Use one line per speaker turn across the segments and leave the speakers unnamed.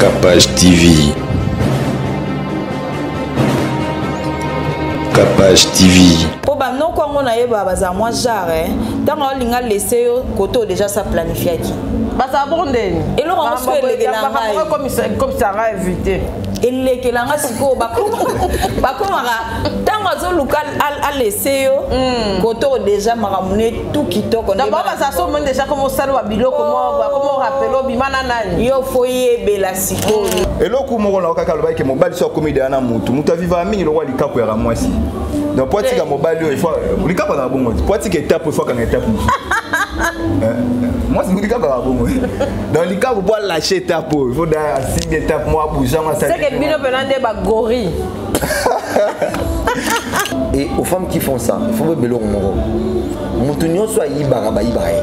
Capage TV. Capage TV.
Pour non quand on a eu baza moi jarre tant on linga laissé koto déjà ça planifié qui
basa bondeni
et le on se fait les
comme ça va éviter
et les que langa siko bakomara tant on local a laissé koto déjà maramune tout kitoko
d'abord basa so monde déjà comme ça wa biloko comment rappelo bimana nani
yo foyer bela siko
et le coup mo na okaka loba ke mobile so comédien na mutu aviva mingi lo wa likapo ya mwasi donc pour tika mobile il faut likapo na bongo pour tika étape il faut qu'on étape moi c'est likapo na bongo donc likapo pour lâcher étape il faut da signe étape moi bouger moi ça
c'est que bino pelande ba gori
et aux femmes qui font ça il faut belo ngoro mutu nyonso ayibaka ba ibaye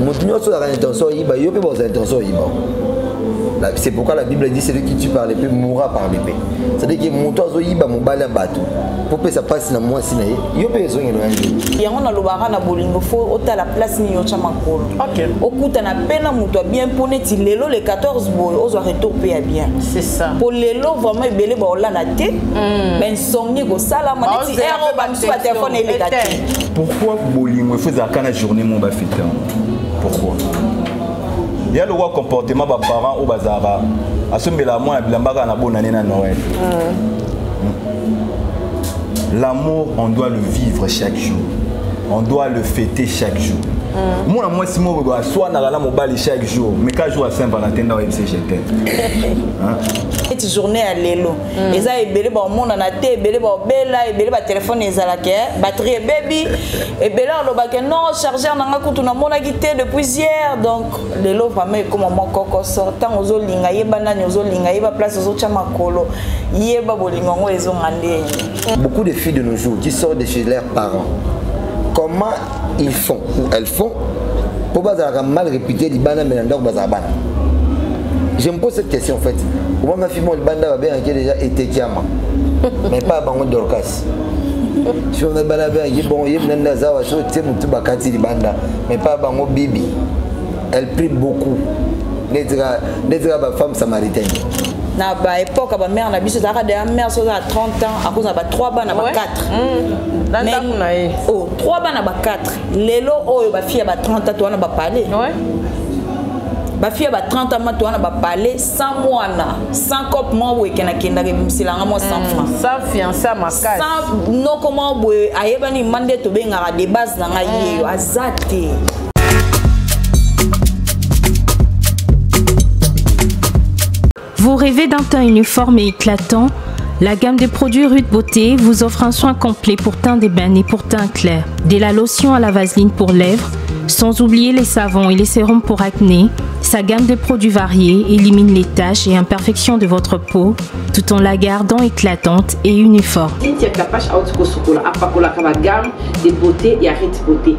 mutu nyonso a intention yiba yo pe ba intention yiba. C'est pourquoi la Bible dit celui qui tue par l'épée mourra par l'épée. C'est-à-dire que mon toiseau yiba mon balai bateau. Pour que ça passe dans moi sinaye, yo pe besoin de
yango na lobara na bolingo faut ota la place ni yo chama kolo. OK. Okuta na pena muto bien poneti lelo le 14 boy ozo retour pe bien.
C'est ça.
Pour lelo vraiment ebele ba ola na te. Ben somni go sala maneti ero ba msu ba téléphone et les gâteaux.
Pourquoi bolingo faut za kana journée mon ba fêter? Pourquoi? Il y a le comportement des parents ou bazara. À ce moment-là, il y a bonne année à Noël. L'amour, on doit le vivre chaque jour. On doit le fêter chaque jour. Moi, si je dois soit dans la mobile chaque jour, mais quand je joue à Saint-Valentin, dans le CGT.
Cette journée à l'élo. Et ça, il y a un monde en a été, il y a un téléphone, il y a une batterie, baby. Et bien là, on a non, chargeur, on a tout le monde a quitté depuis hier. Donc, l'élo, vraiment, comme mon coco sort, tant aux olinga, il y a banane, aux olinga, il y a place aux autres chamakolo, il y a bolingo, ils ont mandé.
Beaucoup de filles de nos jours qui sortent de chez leurs parents. Comment ils font ou elles font pour pas mal réputé les bananes mais dans bazabana. Je me pose cette question en fait. Moi ma fille mon banda va bien qui déjà été kiama. Mais pas bango dorcas. Si on a bana bien qui bon yé nanda zawa so tse mutu bakati li banda mais pas bango bibi. Elle prie beaucoup. N'était pas femme samaritaine.
Na ba époque ba mère na biso za ka de mère so za 30 ans à cause na ba 3 bana ba 4. Oh, 3 bana ba 4. Lelo oyo ba fille ba 30 ans to na ba parler. Ouais. Ba fille ba 30 ans to na ba parler sans moana, sans cop mo we kena kenda ke msilanga mo 100 francs.
Sans fiancé ma case.
Sans no comment boy ayeba ni mande to benga de base na ngai yo azate.
Vous rêvez d'un teint uniforme et éclatant? La gamme de produits Rude Beauté vous offre un soin complet pour teint d'ébène et pour teint clair. De la lotion à la vaseline pour lèvres, sans oublier les savons et les sérums pour acné. Sa gamme de produits variés élimine les taches et imperfections de votre peau, tout en la gardant éclatante et uniforme.
de beauté et Rude Beauté.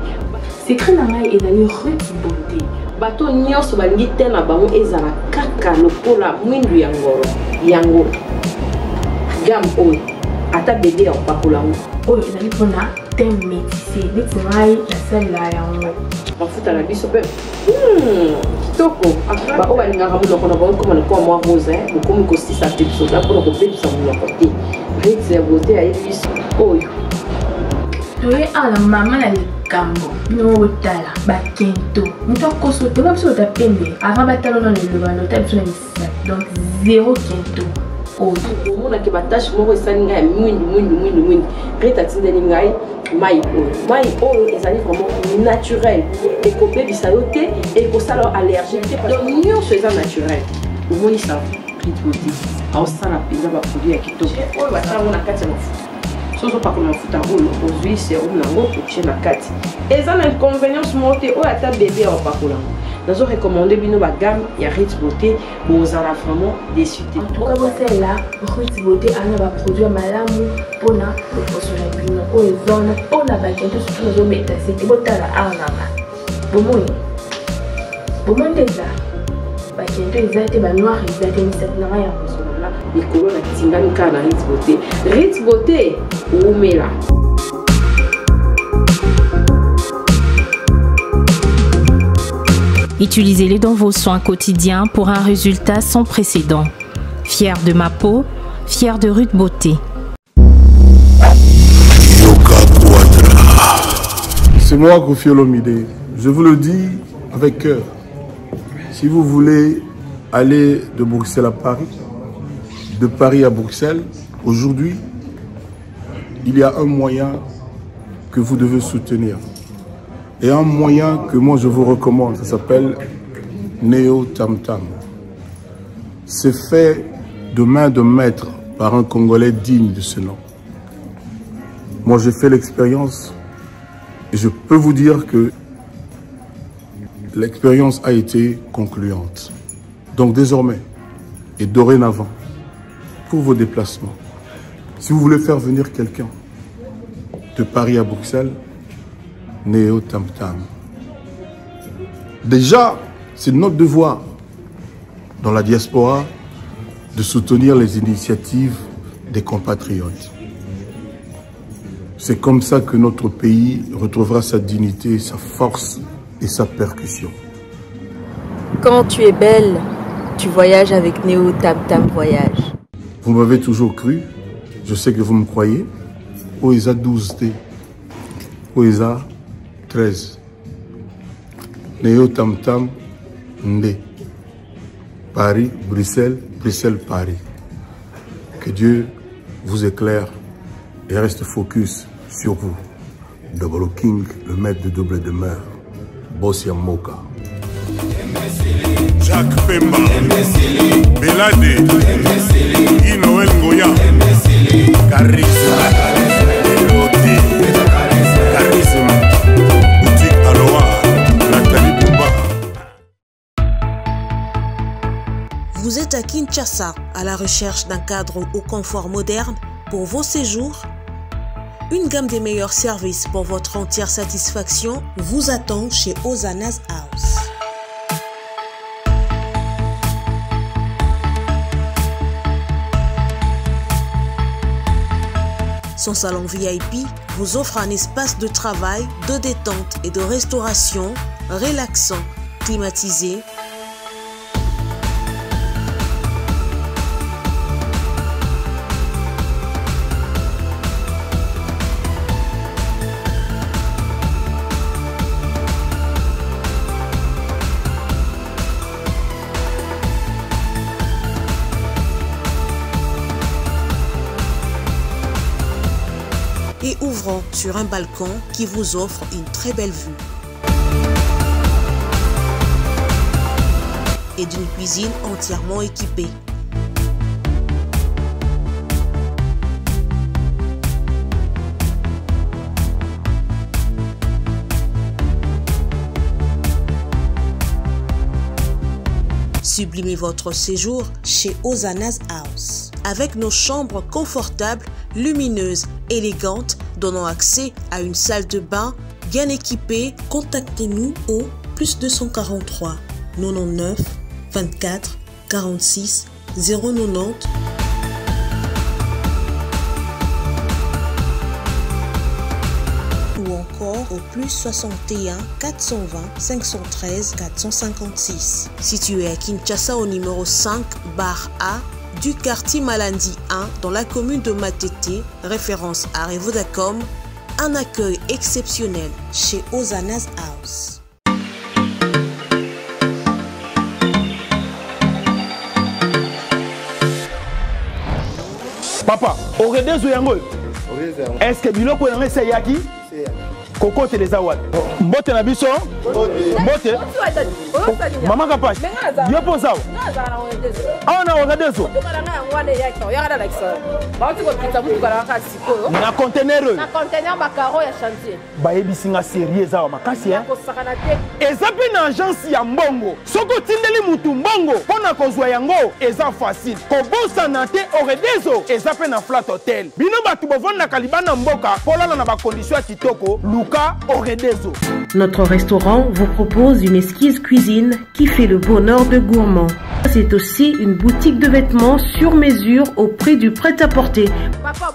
Secret nangai et dans Rude Beauté. Bato nyonso balingi te na bango ezala kaka lokola mwindu yango gam oyo ata bébé ya opakola oyo ezali mpona te métissé neti ngai nasalela yango bafuta na biso mpe kitoko baoyo balingaka monoko na bango koma lokola mwa rose bokomi kosisa mpe biso da mpona kobebisa monoko te Rude ya beauté ayebi biso oyo toye ala mama na likambo no tala bakento muto koso te ba biso ta pembe avant batalo na le bano ta biso na misa donc zéro kento o mona ke batache moko esalinga ya mwindu Rude atindeli ngai mai oyo ezali vraiment naturel ekobebisa yo te ekosala allergie te donc nyonso eza naturel omoni ça Rude Beauté aosala mpenza baproduit ya kitoko oyo batango na kati ya mafuta soso pas comme mafuta oyo ozwi sérum nango otie na kati eza na inconvénience moko te oyo ata bébé aopakola nazo recommandé bino bagamme ya Rude Beauté bozala vraiment déçu te. En tout cas bosala Rude Beauté ana baproduit malamu mpona loposo na bino oyo ezona mpona bakento surtout nazobeta sete botala aonaka bomoi ndeza bakento eza te banoir eza te misato nanga ya mosolola likolo na tingami kaka na Rude Beauté. Rude Beauté oumela.
Utilisez-les dans vos soins quotidiens pour un résultat sans précédent. Fier de ma peau, fier de Ruth Beauté.
C'est moi, Koffi Olomide. Je vous le dis avec cœur. Si vous voulez aller de Bruxelles à Paris, de Paris à Bruxelles, aujourd'hui, il y a un moyen que vous devez soutenir. Et un moyen que moi je vous recommande, ça s'appelle Neo Tam Tam. C'est fait de main de maître par un Congolais digne de ce nom. Moi j'ai fait l'expérience et je peux vous dire que l'expérience a été concluante. Donc désormais et dorénavant, pour vos déplacements, si vous voulez faire venir quelqu'un de Paris à Bruxelles, Neo Tam Tam. Déjà, c'est notre devoir dans la diaspora de soutenir les initiatives des compatriotes. C'est comme ça que notre pays retrouvera sa dignité, sa force et sa percussion.
Quand tu es belle, tu voyages avec Neo Tam Tam Voyage.
Vous m'avez toujours cru, je sais que vous me croyez. OESA 12D, OESA 13. Neo Tam Tam Ndé. Paris, Bruxelles, Bruxelles, Paris. Que Dieu vous éclaire et reste focus sur vous. Double King, le maître de double demeure. Bossia Moka.
Jacques Pemba, Belade, Inoël Ngoya, Charisme, Charisme, Boutique Aloha, Nathalie Bouba.
Vous êtes à Kinshasa à la recherche d'un cadre au confort moderne pour vos séjours? Une gamme des meilleurs services pour votre entière satisfaction vous attend chez Hosanna's House. Son salon VIP vous offre un espace de travail, de détente et de restauration relaxant, climatisé. Et ouvrant sur un balcon qui vous offre une très belle vue. Et d'une cuisine entièrement équipée. Sublimez votre séjour chez Hosanna's House. Avec nos chambres confortables, lumineuses, élégantes, donnant accès à une salle de bain bien équipée, contactez-nous au +243 99 24 46 090 ou encore au +61 420 513 456. Situé à Kinshasa au numéro 5 bar A du quartier Malandi 1 dans la commune de Matete, référence à Revodacom, un accueil exceptionnel chez Hosanna's House.
Papa, au redezo yango. Est-ce que biloko yango c'est yaki? Koko teleza wat. Mbote na biso? Mbote. Mama kapash. Yo posa. Ah na redezo. Na conteneur.
Na conteneur makaro ya chantier.
Ba yebisinga sérieux za makasi hein. Eza pe na agence ya mbongo. Soko tindeli mutu mbongo pona kozwa yango eza facile. Kobosa na te au redezo eza pe na flat hotel. Bino batu bovanda kalibana mboka polala na ba condition ya kitoko.
Notre restaurant vous propose une esquisse cuisine qui fait le bonheur de gourmands.
C'est aussi une boutique de vêtements sur mesure au prix du prêt-à-porter.
Papa,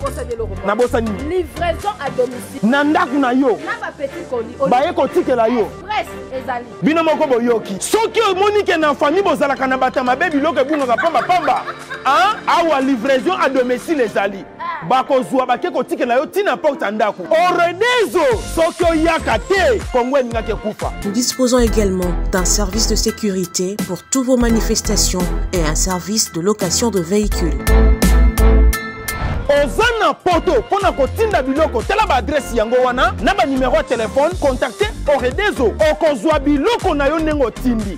livraison
à domicile.
Nandaku na yo.
Na petit colis.
Baye ko tikela yo.
Express ezali.
Bino moko boyoki. Soki omonike na famille bozalaka na batama baby loke bunga pamba pamba. Hein? Awa livraison à domicile ezali. Bakozwa bake ko tikela yo tina porte ndaku. Oredezo soki oyaka te kongwe ngake kufa.
Nous disposons également d'un service de sécurité pour toutes vos manifestations et un service de location de véhicules.
Ozana poto pona kotinda biloko tela ba adresse yango wana na ba numéro de téléphone contactez Oredezo okozwa biloko na yo nengo tindi.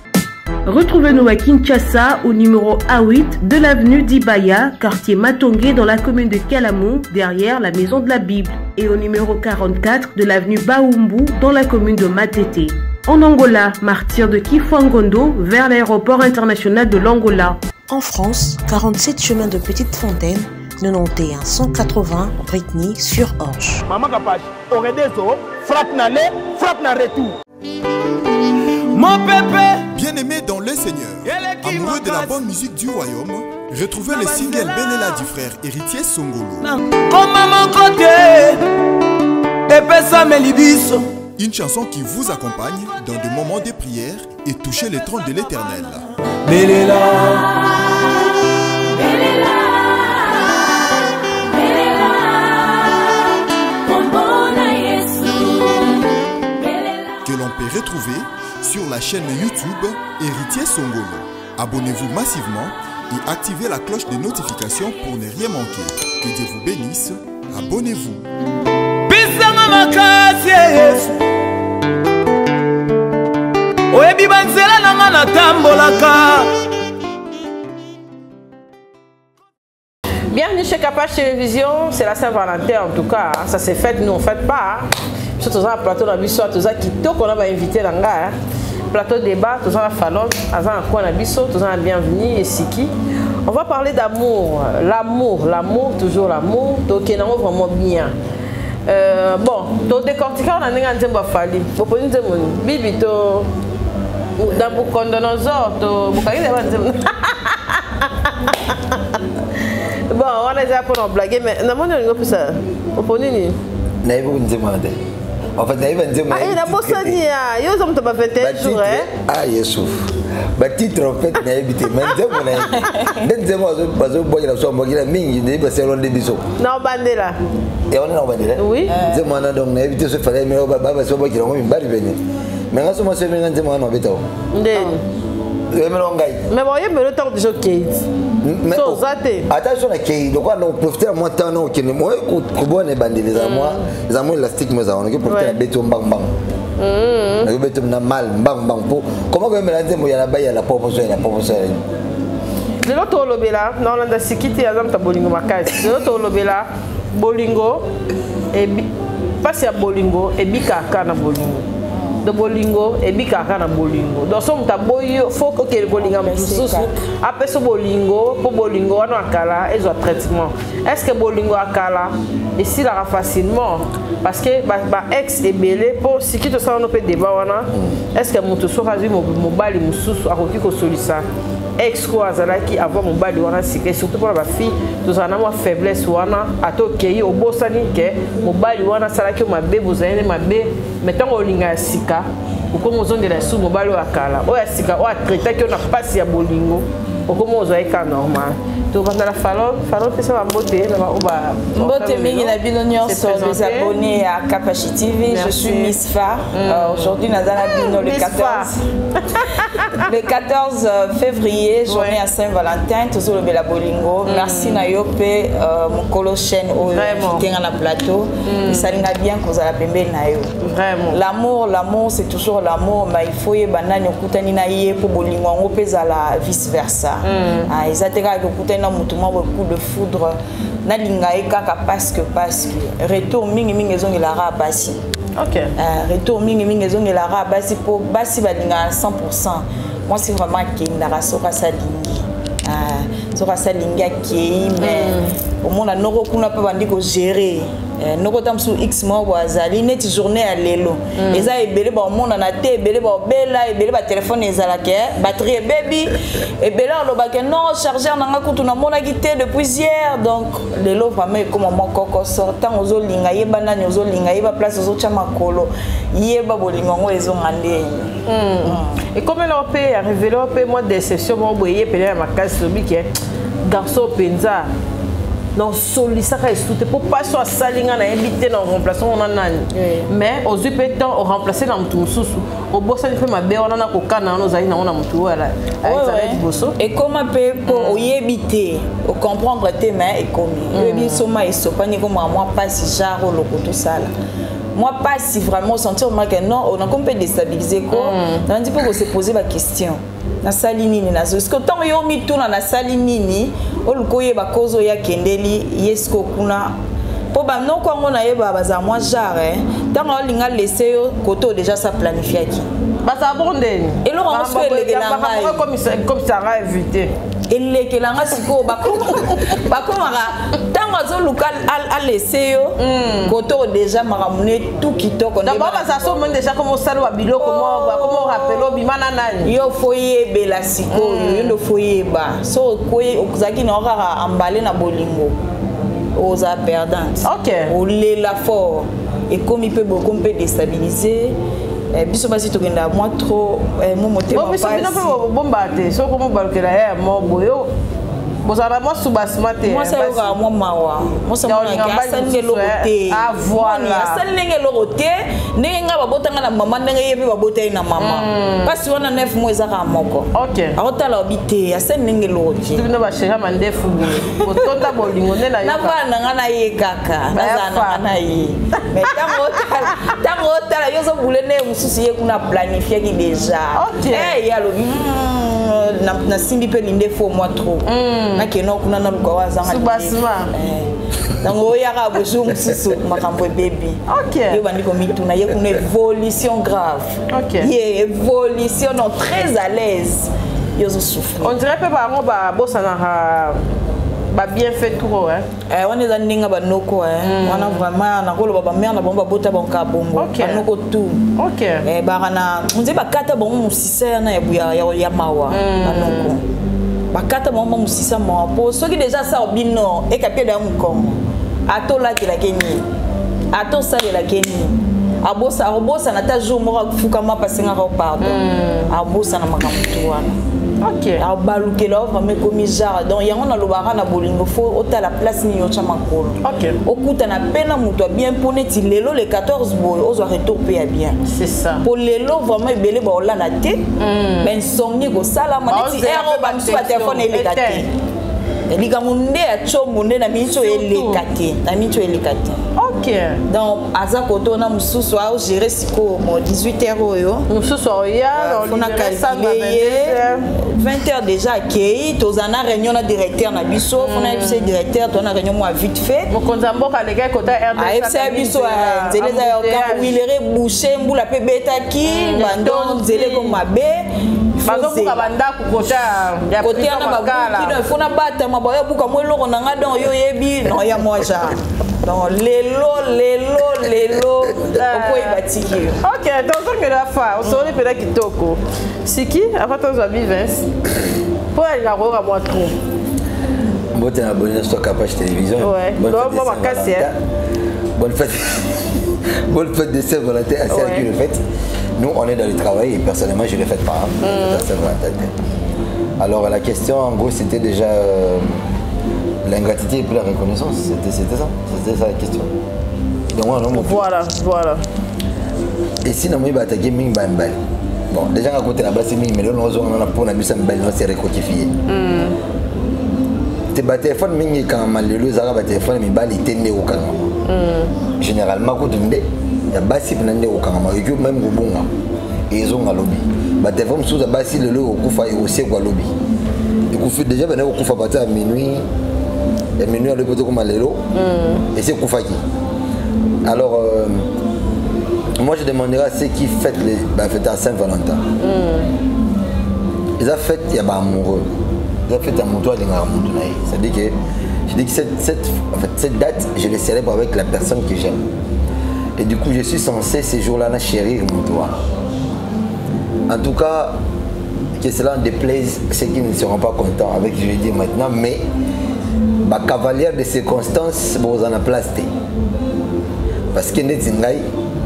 Retrouvez-nous à Kinshasa au numéro A8 de l'avenue d'Ibaya, quartier Matongé dans la commune de Kalamou, derrière la maison de la Bible, et au numéro 44 de l'avenue Baoumbu dans la commune de Matete. En Angola, martyr de Kifuangondo vers l'aéroport international de l'Angola.
En France, 47 chemin de Petite Fontaine, 91 180 Britney sur Orge.
Maman Kapach, Oredezo, frappe na le, frappe na retour.
Mon pépé, bien-aimé dans le Seigneur, amoureux de la bonne musique du royaume, retrouvez le single Belela du frère héritier Songolo.
Comme à mon côté, épessa Melibiso.
Une chanson qui vous accompagne dans des moments de prière et toucher le trône de l'Éternel.
Belela,
que l'on peut retrouver sur la chaîne YouTube Héritier Songolo. Abonnez-vous massivement et activez la cloche de notification pour ne rien manquer. Que Dieu vous bénisse. Abonnez-vous.
Bienvenue chez Kapach Télévision, c'est la Saint-Valentin en tout cas, ça s'est fait, nous on ne fait pas. Surtout dans le plateau de la biso, tout ça qui qu'on a invité là, plateau débat, tout ça la falon, azan quoi la biso, tout ça bienvenue et siki. On va parler d'amour, l'amour, toujours l'amour, donc il vraiment bien. Bon, to décortiquer on a n'enga nzemba fali. Bopo nzemba bibi to dans bukondonozo to bukaile banzemba. Bon, on a déjà pour nous blaguer, mais non, on a ça. Bopo nini?
Naïbo nzemba de. En fait, naïbo nzemba.
Ah, il a bossé nia. Yo zom to ba 21 jours hein.
Ah, Yesouf. Ba titre en fait naïbité, mais nzemba naïbi. Nzemba bazo boya la so boya mingi ne ba selon de biso.
Non bandela.
Et on est en bandela.
Oui.
Nzemba na donc naïbité se fallait mais ba so boya ngo mbari bene. Mais ngaso mo se menga nzemba na betao.
Ndeni. Mais bon, il y a le temps de jouer Kate.
Attention à Kate. Donc, on profite à moi tant non que moi qu'on est bandé les amours élastiques mais on est profiter à béton bang bang. Le béton n'a mal bang bang pour comment on mélange moi il y a la baille la proposition la proposition.
Le loto lobela non on a sikiti azam ta bolingo makasi. Le loto lobela bolingo et passe à bolingo et bika kana bolingo. De bolingo et bika kana bolingo. Donc somme ta boyo faut que le bolingo mususu après ce bolingo pour bolingo on akala et zo traitement. Est-ce que bolingo akala et si la facilement parce que ba ex est belé pour si qui te ça on peut débat wana est-ce que mutu so razi mo bali mususu akoki ko solisa ex ko azala ki avoir mon bali wana sike surtout pour la fille nous en avons faiblesse wana atokei obosani ke mo bali wana sala ki mabe bozane mabe mettons olinga sika ukomo zonde la sous mo bali wakala o ya sika o traiter ki on a passé ya bolingo ukomo zoeka normal to banda la falon pesa ba beauté na ba oba
beauté mingi na bino nyonso les abonnés à Kapach TV. Je suis Miss Fa. Aujourd'hui nazala bino le 14 février, journée à Saint-Valentin, toujours le Bela Bolingo. Merci Nayope, mon colo chaîne au Tenga na plateau. Ça n'a bien cause à la pembe nayo. Vraiment. L'amour, c'est toujours l'amour, mais il faut y banane okutani na yé pour bolingo on pesa la vice versa. Ah, ils atterrent okutani na mutuma beaucoup de foudre. Na linga ekaka parce que retour mingi ezongi la ra basi.
OK.
Retour mingi ezongi la ra basi pour basi balinga à 100%. Moi c'est vraiment qui ndara soka salingi. soki asalingi akei mais omona noko kuna mpe bandi kogere noko ta mosusu x moko azali neti journée ya lelo eza ebele baomonana te ebele baobela ebele batelefone ezalaka batterie ebebi ebele alobaka non chargeur nanga kutu namonaki te depuis hier donc lelo vraiment ekoma mokokoso ntango ozolinga yeba nani ozolinga yeba place ozotya makolo yeba bolingo yango ezonga ndenge
ekomela mpe ya révélé mpe mwa déception moko boye ye pene ya makasi lobi ke garçon mpenza non solisaka esute mpo paso asalinga nayebi te na remplaçant wana nani mais ozwi mpe temps oremplace na motu mosusu obosani mpe mabe wana na kokana wana ozali nango na motu oyo azala liboso
ekoma mpe mpo oyebi te ocomprendre te mais ekomi oyebi soma esopani komaka mwa mpasi genre oloko tosala moi pas si vraiment sentir que non on a complètement déstabilisé quoi on dit pas qu'on s'est posé la question na salini ni nazo est-ce que tant yo mi tourna na salini ni olukoye ba kozo ya kendeli yesko kuna po ba non kwa ngona yeba baza moi genre tant olinga laisser yo koto déjà ça planifié qui
basa bondeni
et lo on se fait les
comme ça va éviter
elekelanga siko bakomaka ntango azoluka alese yo koto déjà makamune tout kitoko
d'abord bazasomo déjà comme osala wa biloko comme rappel obimana nani
yo foyebela sikoyo yo ndo foyeba so koye okuzaki na okaka ambale na bolingo oza perdante olela fort ekomi mpe boko mpe déstabilisé biso basi tokenda moi trop mo motema
basi biso bino pe bomba te so ko mo balukela ya mo boyo bozala mo subasma te
moi ça yoka mo mawa mo ça mo na asalinge lokote
ah voilà
asalinge lokote ndenge nga babotanga na mama ndenge yebi babotai na mama kasi wana 9 mois ezaka moko akotala obite asalinge lokote
bino ba shera mandefu botonda bolingo nde na yo
na bana nga na ye kaka nazana na ye mais tango otala yo zo bulene mususu ye kuna planifier ki déjà yalo na simbi pe linde fo moi trop nakeno kuna na luka wazanga
subasma
donc oyaka bozo mususu makambo baby yo bandi komituna ye kuna évolution grave ye évolution non très à l'aise yo zo souffrir
on dirait pe ba ngo ba bosana ba bien fait trop
on est dans ninga ba noko on a vraiment na kolo ba mère na bomba bota bonka bongo banoko tout ba kana on dit ba kata bon musisa na ya mawa banoko bakata mama musisa mo po soki déjà ça obino e kapia da mukongo ato la de la Kenya ato ça de la Kenya abosa na ta jour moko fuka ma passer ngaro pardon abosa na makamtu wana abalukela vraiment comme genre donc yango na lobaka na bolingo fo ota la place ni yo chama kolo okuta na pena muto bien poneti lelo le 14 boy ozo retour pe bien
c'est ça
pour lelo vraiment ebele ba olana te mais insomnie go sala maneti ero ba msu ba téléphone elekate elika munde a chombo nde na mincho elekate na mincho elekate donc aza koto na mususu a gérer siko mo 18h oyo
mususu oya
on a calculé 20h déjà accueilli tozana réunion na directeur na biso on a FC directeur on a réunion moi vite fait
mokonza mboka les gars kota RDC
FC biso nzeleza yo ka wilere boucher mbula pe betaki bandon nzele ko mabe
bazobuka bandako kota ya
kota na bagala fona bata maboya buka mo eloko na nga donc yo yebi non ya moi ja donc lelo oko ibatiki
donc que la fa on sort pela kitoko siki après toi za vivence pour aller à moi trop
bote na bonne stock page télévision bonne fête de Saint-Valentin à celle qui le fait. Nous on est dans le travail et personnellement je ne le fais pas alors la question en gros c'était déjà l'ingratitude et puis la reconnaissance, c'était ça la question. Donc,
voilà.
Et si nous avons attaqué Ming Bambal, bon, déjà à côté là-bas c'est Ming, mais là nous avons pour la mise en balle, c'est rectifié. Tu as téléphone Ming quand malheureux arabes téléphone mais balle était né au Kangama. Généralement quand tu me dis, il y a bassi pendant au Kangama, et même au Bonga, et ils ont un lobby. Bah téléphone sous la bassi le au Koufa et aussi au lobby. Et Koufa déjà ben au Koufa partir à minuit. Et minuit à l'hôpital comme à l'élo et c'est Koufaki. Alors moi je demanderai à ceux qui fêtent les fêtes à Saint-Valentin. Ils ont fait il y a pas amoureux ça fait un montoir de Ngaramoudounaï. C'est-à-dire que je dis que cette date, je le célèbre avec la personne que j'aime. Et du coup, je suis censé ces jours-là chérir mon toit. En tout cas, que cela déplaise ceux qui ne seront pas contents avec ce que je vais dire maintenant, mais ma cavalière de circonstances, vous en a place. Parce que nous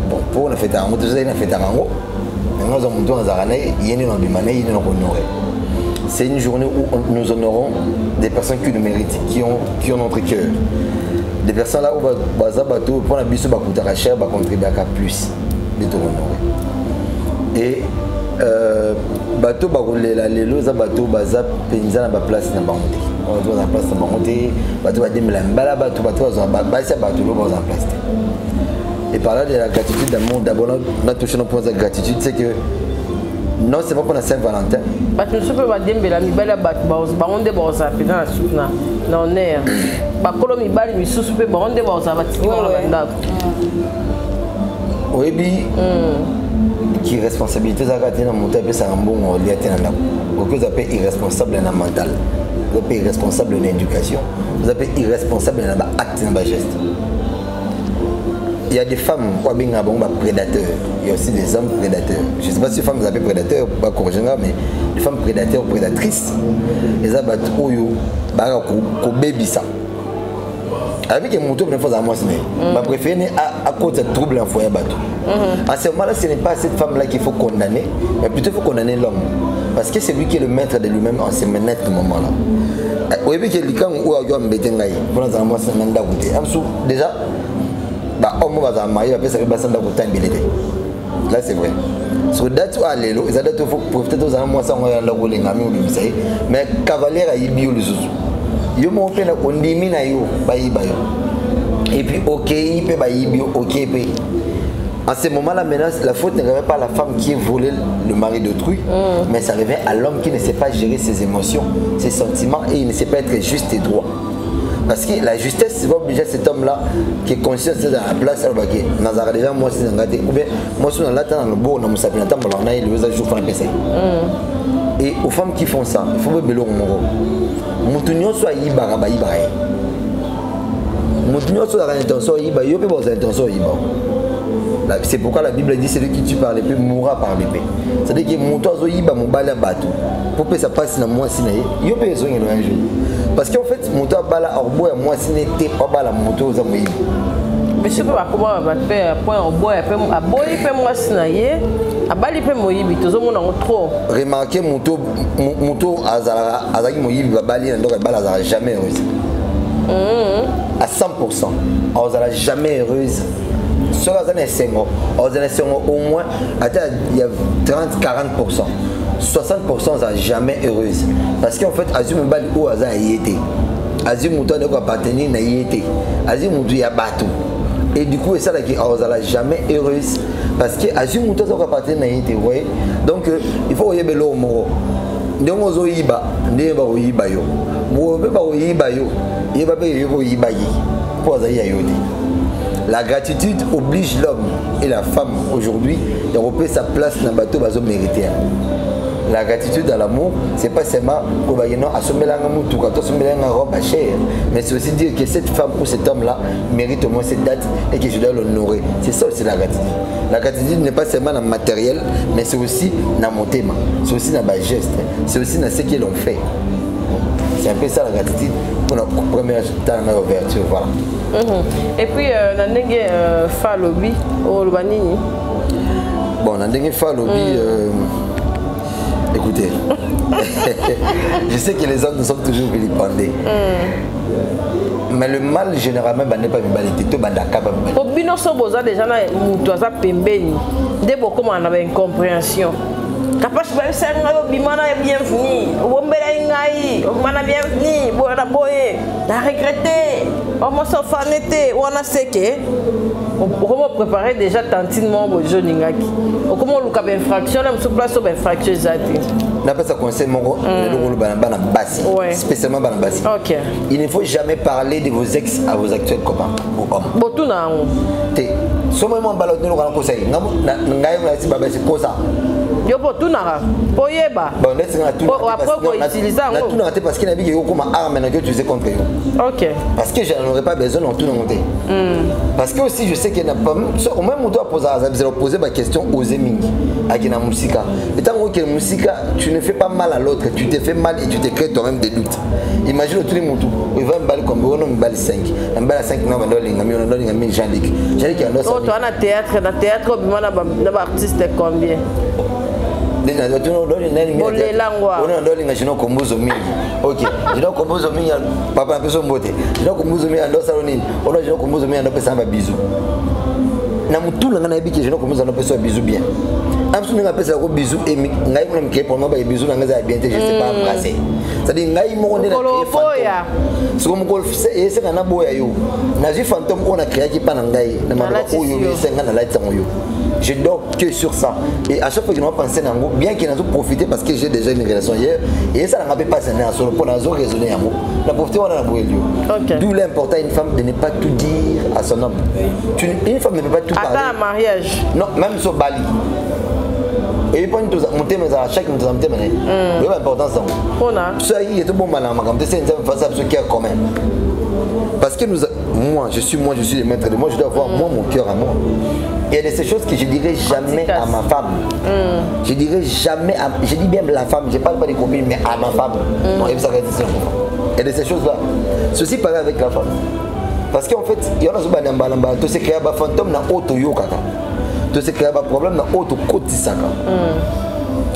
bon, pour nous faire un mot, nous avons fait un mot. Nous avons c'est une journée où nous honorons des personnes qui nous méritent, qui ont notre cœur. Des personnes là où pour la biso bakutaka cher ba contribuer à plus de te honorer. Et bateau bakolela lelo za bateau baza penza na ba place na bango. On doit en place na bango te, bateau ba demela mbala bateau za ba sa bateau lo ba en place. Et par là de la gratitude d'amour, d'abord on a touché nos points de gratitude, c'est que non, c'est pas pour la Saint-Valentin.
Parce que je peux pas dire que la mibala bat baos baronde baos a fait dans la soupe na on est ba kolo mibali mi soupe baronde baos a bati na ndako.
Oui bi qui responsabilité za gati na monter pe ça un bon liaté na ndako. Beaucoup vous appelez irresponsable na mental. Vous appelez irresponsable na éducation. Vous appelez irresponsable na acte na geste. Il y a des femmes qui sont prédateurs. Il y a aussi des hommes prédateurs. Je ne sais pas si les femmes appellent prédateurs, pas corriger, mais les femmes prédateurs ou prédatrices, elles ont des baby ça. Avec un moto, je préfère à cause de troubles en foyer. À ce moment-là, ce n'est pas cette femme-là qu'il faut condamner, mais plutôt il faut condamner l'homme. Parce que c'est lui qui est le maître de lui-même en ce moment-là. Oui, mais quelqu'un qui a embêté, déjà, homme va marier après ça va passer dans le temps là c'est vrai sur date ou allélo ils adaptent faut profiter de ça moi ça on va dans le ngami ou bisa mais cavalier a yibi le zuzu yo mo pe na kondimi na yo bayiba yo et puis OK il peut bayibi OK peut en ce moment-là maintenant la faute ne revient pas à la femme qui a volé le mari d'autrui mais ça revient à l'homme qui ne sait pas gérer ses émotions ses sentiments et il ne sait pas être juste et droit. Parce que la justesse va obliger cet homme-là qui est conscient de la place, déjà moi c'est un ou bien moi je suis dans le beau, dans mon et aux femmes qui font ça, il faut que bello moro. Mutunyo soit ibara ba ibara. Mutunyo soit la intention ibara, yo pe bo intention ibara. C'est pourquoi la Bible dit celui qui tue par l'épée mourra par l'épée. C'est-à-dire que mon toiseau iba mon balai bateau. Pour que ça passe dans moi si yo pe besoin de un jour. Parce qu'en fait mon toit bala orbo et moi si n'était pas bala moto za moyi.
Mais je sais pas comment on va faire point orbo et pe a boyi pe moi si na ye a bali pe moyi bi tozo mona trop.
Remarquez moto azaki moyi ba bali ndoko bala azara jamais heureuse. À 100%. Azara jamais heureuse. Sur la zone Sengo, au moins, il y a 30-40%. 60% n'a jamais heureuse. Parce qu'en fait, Azim Mbali ou Aza y était. Azim Mouton ne peut appartenir à y était. Azim Mouton y a battu. Et du coup, ça n'a jamais heureuse. Parce que Azim Mouton ne peut appartenir à y était. Vous voyez? Donc, il faut y avoir l'eau moro. Donc, on a yiba, on a yiba yo. On a yiba yo. Il va y yiba yi. Pour Aza y ayodi. La gratitude oblige l'homme et la femme aujourd'hui de repérer sa place dans le bateau bazo mérité. La gratitude à l'amour, c'est pas seulement pour assommer la robe chère, mais c'est aussi dire que cette femme ou cet homme-là mérite au moins cette date et que je dois l'honorer. C'est ça aussi la gratitude. La gratitude n'est pas seulement dans le matériel, mais c'est aussi dans mon thème, c'est aussi dans le geste, c'est aussi dans ce qu'ils ont fait. C'est un peu ça la gratitude pour notre première temps d'ouverture. Voilà.
Et puis, Nandenge Falobi, au Lubanini.
Bon, Nandenge Falobi, écoutez, je sais que les hommes nous sommes toujours vilipendés. Mais le mal, généralement, n'est pas une banalité. Tout le monde est capable.
Pour Bino Soboza, déjà, nous avons pembeni. Dès beaucoup, on avait une compréhension. Kapaz bimana bienvenue, Wombelai, Mana bienvenue, Boya Boye, t'as regretté, on m'a sofanété, on a séqué. Comment préparer déjà tantinement au jeu Ningaki? Comment on a une infraction, on se place sur une infraction exacte.
On appelle ça conseil moro, spécialement Banabassi.
Ok.
Il ne faut jamais parler de vos ex à vos actuels copains ou hommes.
Botuna.
Te, somme mon ballon de l'oran conseil. N'aïe la si babé c'est quoi ça?
Yo pour tout nara. Pour yeba.
Bon, laisse-moi tout.
Après pour utiliser en
tout nara parce qu'il a dit que yo comme arme maintenant que tu sais contre yo.
OK.
Parce que je n'aurais pas besoin de tout monter. Parce que aussi je sais qu'il n'y a pas au même moment poser ma question aux éminents à qui na musika. Et tant que musika, tu ne fais pas mal à l'autre, tu te fais mal et tu te crées toi-même des doutes. Imagine tous les motos, il va me baller comme on me balle 5. Un balle 5 non mais on donne un Jean-Luc. Jean-Luc a
toi tu as théâtre na artiste combien?
Déjà tu nous donnes une on donne une chino kombozo mingi. OK, je dois kombozo mingi papa na peso mbote. Je dois kombozo mingi ndo salonini. On doit kombozo mingi ndo pesa ba bisou. Na mutu na na biki je dois kombozo ndo pesa bisou bien. Absolument nga pesa ko bisou et ngai mo mke pour moi ba bisou na ngaza bien je sais pas embrasser. C'est-à-dire ngai mo ndena
boya.
C'est comme ko c'est kana boya yo. Na ji fantôme on a créé qui pa na ngai na mabaka oyo c'est nga na light yo. Je dors que sur ça. Et à chaque fois que je pense à moi, bien qu'il en ait profité parce que j'ai déjà une relation hier, et ça n'a pas passé à solo pour raisonner à moi. La profité, on a boué lieu. D'où l'important une femme de ne pas tout dire à son homme. Une femme ne peut pas tout parler.
Attends, mariage.
Non, même sur Bali. Et puis, mon thème est à chaque thème. Il y a l'importance. Ça y est, tout bon malin. C'est une face à ce qui est commun. Parce que moi, je suis le maître de moi, je dois avoir moi mon cœur à moi. Il y a de ces choses que je dirais jamais à ma femme. Je dirais jamais à... Je dis bien la femme, je parle pas des copines, mais à ma femme. Non, il y a de ces choses-là. Ceci pareil avec la femme. Parce qu'en fait, il y a tout ce qui est un fantôme dans auto yokaka. Tout ce qui est un problème dans auto kotisaka.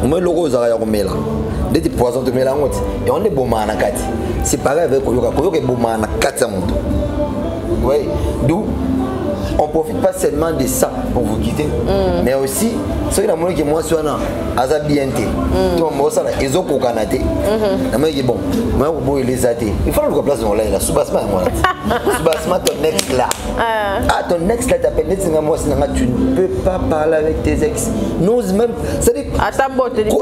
Moi, le rose a romela. Dès que poison de mélange, et on est bon manakati. C'est pareil avec Koyoka. Koyoka est bon manakati. Oui, d'où on ne profite pas seulement de ça pour vous quitter, mais aussi ceux qui ont dit que moi je suis à bien ils ont cocanate. Bon, moi je les athées. Il faut le place dans là. Soubasma, moi. Soubasma, ton ex là. Ah, ton ex là t'appelle moi, tu ne peux pas parler avec tes ex. Nous même. C'est-à-dire.
Attends, bon, tu dis bon.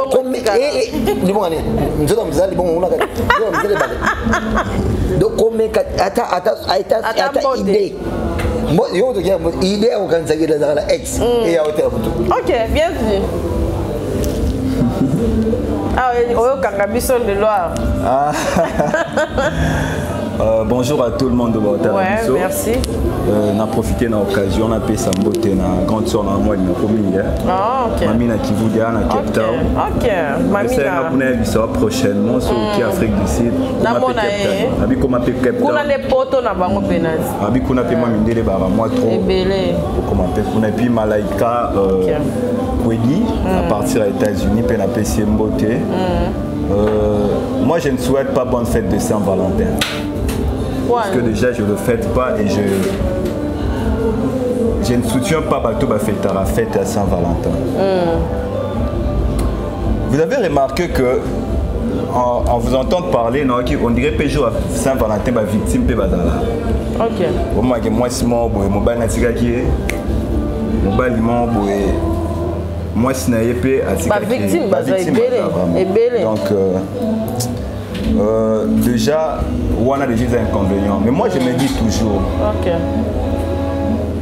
Donc, attends, idée. Moi, il y a une idée au cancer de la ex et à hôtel.
Ok, bienvenue. Ah oui, au Cangabisson de Loire.
Bonjour à tout le monde de votre
ouais, merci.
On a profité de l'occasion, on a payé sa beauté, on a grande soeur dans moi,
ok.
Mamie na Kivudia, na Cape Town.
Ok, mamie
na. Prochainement, sur Afrique du Sud.
Namona
eh. Abi comment peut Cape Town.
Kuna les potos na bango penaz.
Abi kuna pe mamindele ba moi trop.
Ebele.
Comment peut kuna puis Malaika Kwedi à partir des États-Unis pe na PC Mbote. Moi je ne souhaite pas bonne fête de Saint-Valentin. Parce que déjà je ne le fête pas et je ne soutiens pas Bato ba fête à la fête à Saint-Valentin. Vous avez remarqué que en vous entendant parler, on dirait que jour à Saint-Valentin ba victime pe bazala.
OK.
Au moins que moi si mon mobile na tigaki mobile mon boy moi si na yepé à tigaki.
Ba victime ebele.
Donc déjà, on a déjà des inconvénients. Mais moi, je me dis toujours,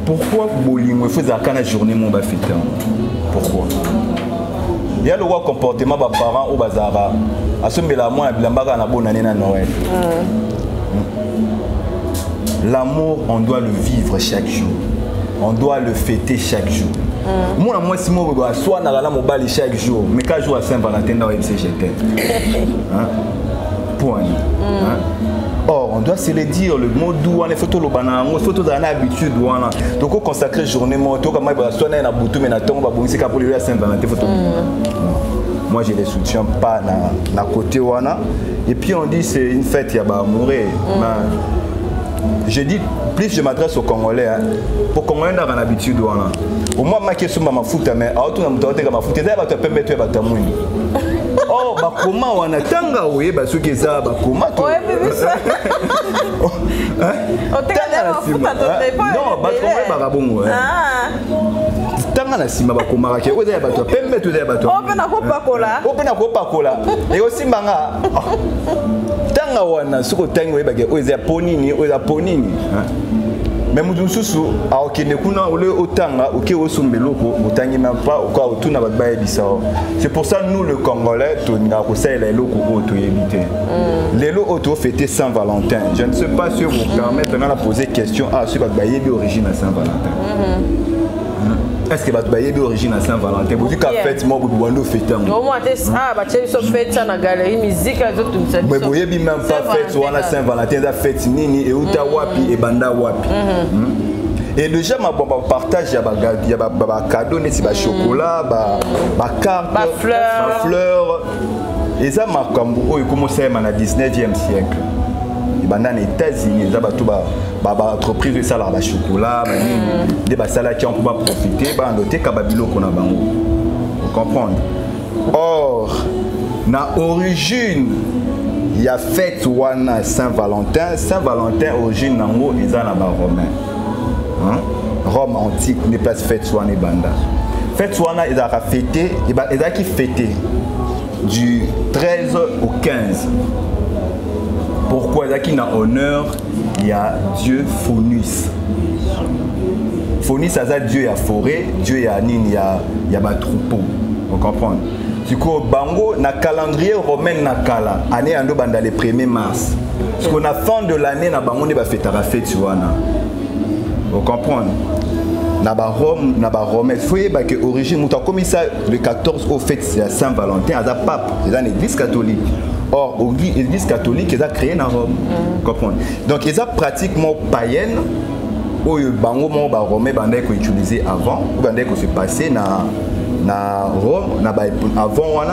pourquoi Bolingo il faut la journée mon bafita? Pourquoi? Il y a le comportement des parents au bazar. À ce moment-là, il y a une bonne année à Noël. L'amour, on doit le vivre chaque jour. On doit le fêter chaque jour. Moi, si moi, je suis soit dans la mobile chaque jour, mais quand je joue à Saint-Valentin dans le FCGT. Point. Or, on doit se le dire, le mot doux, les photos, les photos dans l'habitude. Donc, on consacre journée, comme moi, je suis à Boutou, mais je suis à Saint-Valentin. Moi, je ne les soutiens pas dans côté. Et puis, on dit c'est une fête, il y a mourir. Je dis, plus je m'adresse aux Congolais, pour Congolais dans l'habitude. Au moins, ma question, ma foute, mais à tout le monde, ma foute, tu peux mettre ta mouille. Oh, bah comment on a tanga oui, bah ce qui est ça, bah comment toi? Ouais, mais ça. Non, bah comment bah bon ouais. Tanga na sima ba komara ke oza ya bato pembe to ya bato.
Open na ko pakola.
Open na ko pakola. Et aussi manga. Tanga wana suko tangi we ba ke oza ponini, oza ponini. mais mutu susu aokende kuna ole otanga oke osombeloko otangi même pas oka otuna babaye bisao. C'est pour ça nous le Congolais toninga ko sala eloko oto yebite. Lelo oto fêter Saint-Valentin. Je ne sais pas si vous permettre de poser question à ce babaye bi origine à Saint-Valentin. Est-ce que babaye bi origine à Saint-Valentin? Vous dites qu'a fête moi bu wando fêter.
Au moins ba tchébi so fête ça na galerie musique les autres tout ça.
Mais boye bi même pas fête wana Saint-Valentin da fête nini et uta wapi et banda wapi. Et déjà ma partage il y a cadeau nesi ba chocolat ba carte ba fleur et ça makambo oyo commencé na 19e siècle. Dans les États-Unis, il y a des entreprises qui ont des chocolats, des salades qui ont profiter, des cababilo qu'on a. Vous comprenez? Or, na origine, il y a fête wana Saint-Valentin. Saint-Valentin, origine nango, ils ont des Romains. Rome antique, n'est pas fête wana banda. Fête wana, ils ont fêté, ils ont fêté du 13 au 15. Pourquoi il y a honneur, il y a Dieu Faunus. Faunus, c'est Dieu, il y a forêt, Dieu, il y a nini, il y a troupeau. Vous comprenez? Du coup, Bango, na calendrier romain nakala, année ando banda le 1er mars. Parce qu'on a fin de l'année, na Bango ne va faire ta fête wana. Vous comprenez? Na ba Rome, na ba Romain. Il faut que origine, muta comme ça le 14 au fête Saint-Valentin, à pape, c'est dans l'église catholique. Or, l'église catholique, ils ont créé dans Rome. Donc, ils ont pratiquement païenne, où les Romains ont utilisé avant, ou ont se passé dans Rome, avant,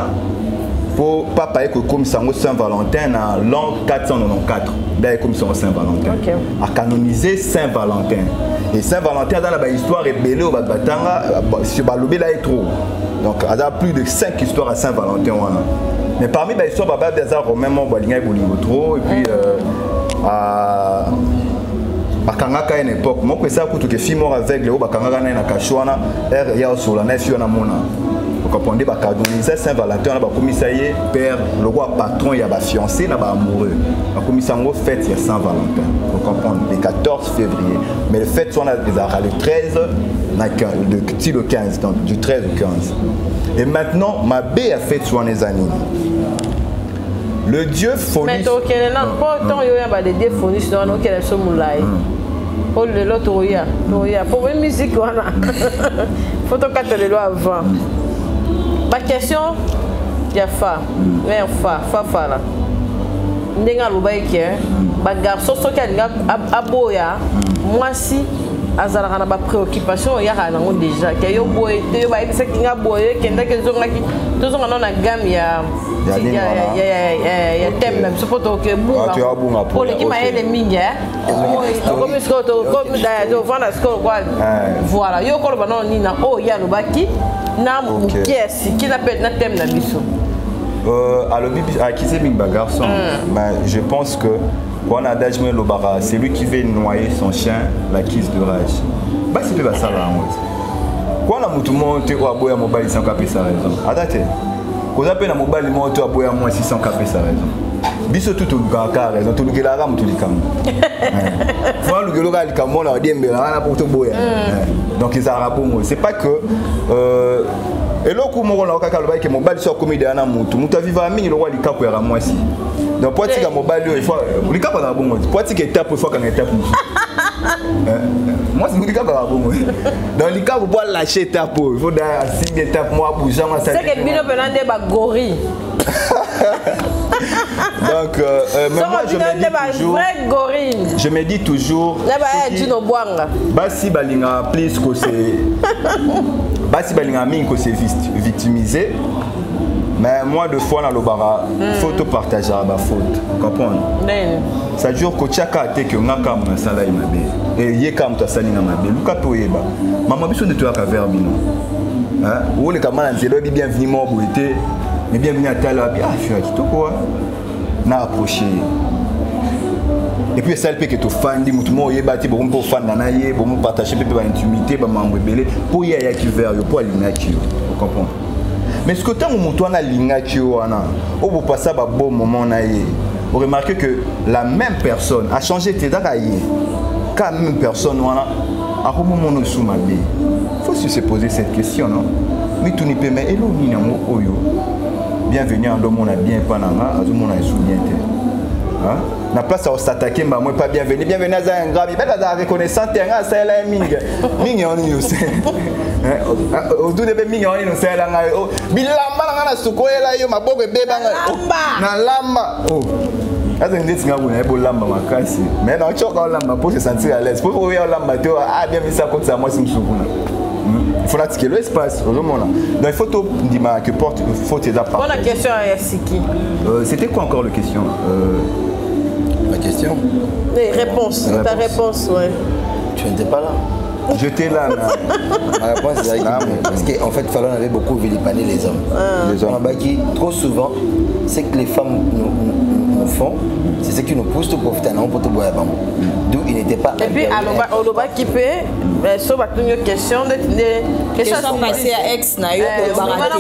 pour ne pas payer comme Saint-Valentin dans l'an 494. D'ailleurs, comme Saint-Valentin. A canoniser Saint-Valentin. Et Saint-Valentin, dans l'histoire, est belle au Batanga, sur Balobé, là est trop. Donc, il y a plus de 5 histoires à Saint-Valentin. Mais parmi les histoires, il y a des Romains qui ont et puis à Bakangaka à une époque. Moi, je sais que les filles morts avec les Bakangaka na Kachouana, il y a aussi la nef na mona. Vous comprenez, Bakadoniser Saint-Valentin, on a commis ça y est, père, le roi patron, il y a des fiancés, là, amoureux. On a commis ça en fête, il y a Saint-Valentin. Vous comprenez, le 14 février. Mais le fête, on a le 13, le 15, donc du 13 au 15. Et maintenant, ma bé a fait sur les années. Le dieu Faunus.
Mais ok, non, pas tant il y a des dieux Faunus dans nos quels sont moulay. Pour le lot Oya, pour une musique voilà. Faut donc quatre les lois avant. Ma question, il y a fa, mais fa là. N'enga lubaïke, ma garçon qui a aboya, moi si. Azala kana ba préoccupation ya kana ngo déjà que yo boy te yo ba ibisa kinga boy kenda ke zonga ki to zonga na gamme ya thème même support que bunga pour les qui m'a ele minga comme ce que comme da do vana ce que voilà yo ko ba non ni na o ya lo baki na mu kiesi qui l'appelle na thème na biso
alors qui c'est big garçon mais je pense que quand on a d'ajmer le bara, c'est lui qui veut noyer son chien, la quise de rage. Bah c'est pas ça là en mode. Quand on a tout le monde au aboya mobile sans caper sa raison. Attendez. Quand on a peine à mobile monte au aboya moins 600 caper sa raison. Biso tout le gars raison, tout le gars la ram tout le cam. Faut le gars le cam on a dit mais là pour tout boya. Donc ils arabes c'est pas que et là comme on a ka le que mobile sur comme idée na mutu. Mutu viva mingi le roi li capo ya moi si. Donc pour dire que mobile il faut le cap dans bon pour dire que étape il faut qu'on étape moi c'est le cap dans bon dans le cap pour lâcher étape il faut d'ailleurs signer étape moi pour jamais ça
c'est que bino penande ba gorille
donc je me dis toujours basi balinga plus que c'est basi balinga mingi que c'est victimisé. Mais moi, deux fois dans le bara, photo partager ma faute. Comprendre? Ça dure que chacun a été que on a comme un salaire mabé. Et y est comme toi salaire mabé. Luka toyeba. Maman biso de toi ka verbino. Hein? Ou les camarades c'est bienvenue mon beauté. Mais bienvenue à Tala. Ah, je suis à tout quoi. Na approché. Et puis ça le fait que tu fan dit tout monde yeba ti bon pour fan na yé bon partager peu ba intimité ba membre belé pour y a qui vers pour aligner qui. Vous comprenez? Mais ce que tu as montré à l'ingati, au bout passer un bon moment, vous remarquez que la même personne a changé tes dents. quand même personne voilà à comment on sous ma vie faut se poser cette question non mais tout n'y peut mais hello ni na mo oyo bienvenue en domo na bien pas na nga azu mona souvenir hein na place à s'attaquer mais moi pas bienvenue à un grand belle à reconnaissance et nga ça la mingi mingi on y aussi au tout début mingi on y no ça la nga bilamba na sukoela yo maboko beba na lamba oh As un dit nga buna ebo lamba makasi mais na choka lamba pour se sentir à l'aise pour ouvrir lamba to ah bien mis ça comme ça moi c'est msukuna il faut que l'espace au moment là dans les photos dis-moi que porte faut tes appareils.
Bonne question à Siki.
C'était quoi encore la question
Ma question.
Oui, réponse. Ta réponse, ouais.
Tu n'étais pas là.
J'étais là.
Ma réponse c'est parce qu'en fait Fallon avait beaucoup vilipendé les hommes. Les hommes qui trop souvent c'est que les femmes nous font, c'est ce qui nous pousse à profiter pour te boire. D'où il n'était pas.
Et puis à l'oba qui peut sur une question de
question passée à ex na yo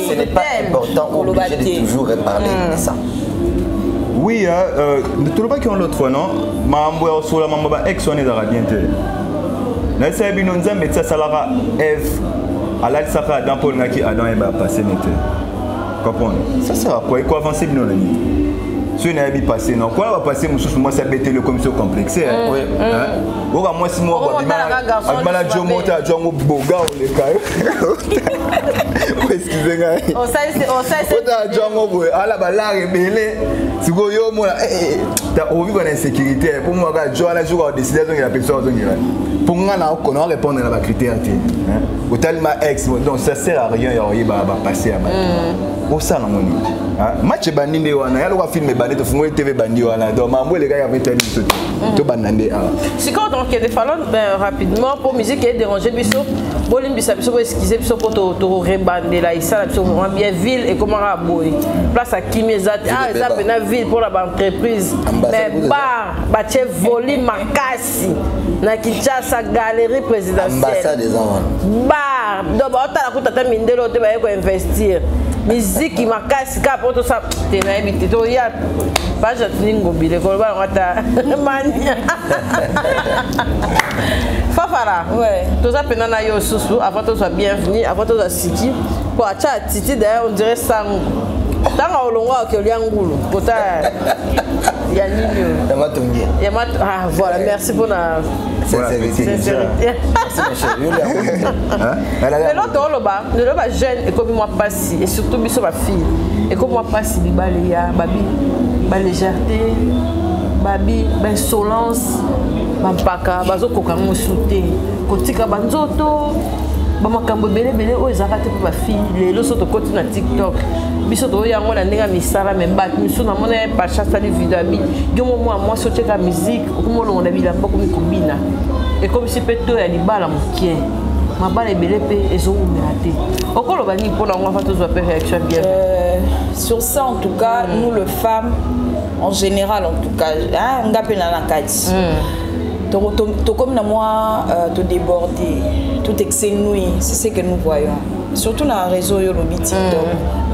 ce n'est pas important obligé de toujours reparler de ça.
Oui, tout le monde qui ont l'autre fois non, mambo sur la mambo ex on est dans bien télé. Na ça bi non zambe ça salara Eve ala saka dans Paul ngaki Adam et ba passer n'était. Comprendre. Ça sert à quoi? Il faut avancer bien la nuit. Si on a bien passé, non, quoi va passer, moi ça bête le commission complexé. Oui. Moi si moi, je vais monter à Django Boga ou les cailloux. Excusez-moi. On sait Django, à la balle rebelle. Si vous voyez, moi, tu as oublié une insécurité. Pour moi, je vais jouer à décider de la personne. Pour moi, on a répondre à la critère. Au tellement ex, donc ça sert à rien, il va passer à ma. Au ça, non, match bandinde wana yalo wa film bandinde fungwe TV bandi wana donc mambo les gars avaient tellement to bandande ah
si quand donc il fallait rapidement pour musique et déranger biso bolim bisa biso excuser biso pour to rebander là ça biso vraiment bien ville et comment à boy place à Kimezat ah ça pena ville pour la entreprise mais bar bache volume makasi na Kinshasa galerie présidentielle
ambassade des enfants
bar donc ba otala kutata mindelo te ba ko investir musique makasi ka poto ça tena ebité to ya pas jatningo bile ko ba ngata mania Fafara ouais to ça pena na yo susu avant to soit bienvenue avant to soit siki pour acha titi d'ailleurs on dirait sango tanga olonga ke liangulu kota ya nini
yamatongi
ah voilà merci pour la sincérité. Mais l'autre, le jeune, et comme moi passe, et surtout biso ma fille, et comme moi passe, il y a babi, légèreté, babi, insolence, bampaka, bazo kokango souté, kotika banzoto, bamakambo belé o ezakate pour ma fille, les loso to continue na TikTok. Biso to yango na ndenge misala me bat miso na mona pa chasta li vidéo mi yomo moi sote ka musique comme on a bilamba comme kombina et comme si peto ya libala mokie mabala ebele pe ezomiraté okolo bani pour na ngwa fato zo réaction bien
sur ça en tout cas nous les femmes en général en tout cas hein ngape na la kati to comme na moi te déborder tout exénué c'est ce que nous voyons surtout dans le réseau yo lobi TikTok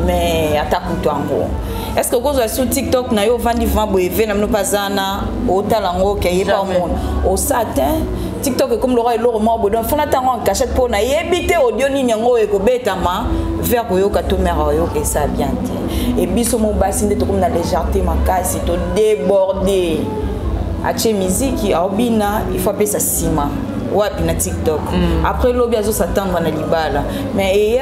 mais attaque toi est-ce que vous sur TikTok na yo vandi vambo eve na pas au talango qui pas au monde au satin TikTok comme le roi et l'or mort bodon fona tango en cachette pour na yebité audio ni nyango e ko betama vers ko yo ka to mère yo et ça bien et biso mo basinde to comme na légèreté makasi to déborder ache musique a obina il faut appeler ça sima wapi na TikTok après lobi azo s'attendre na libala mais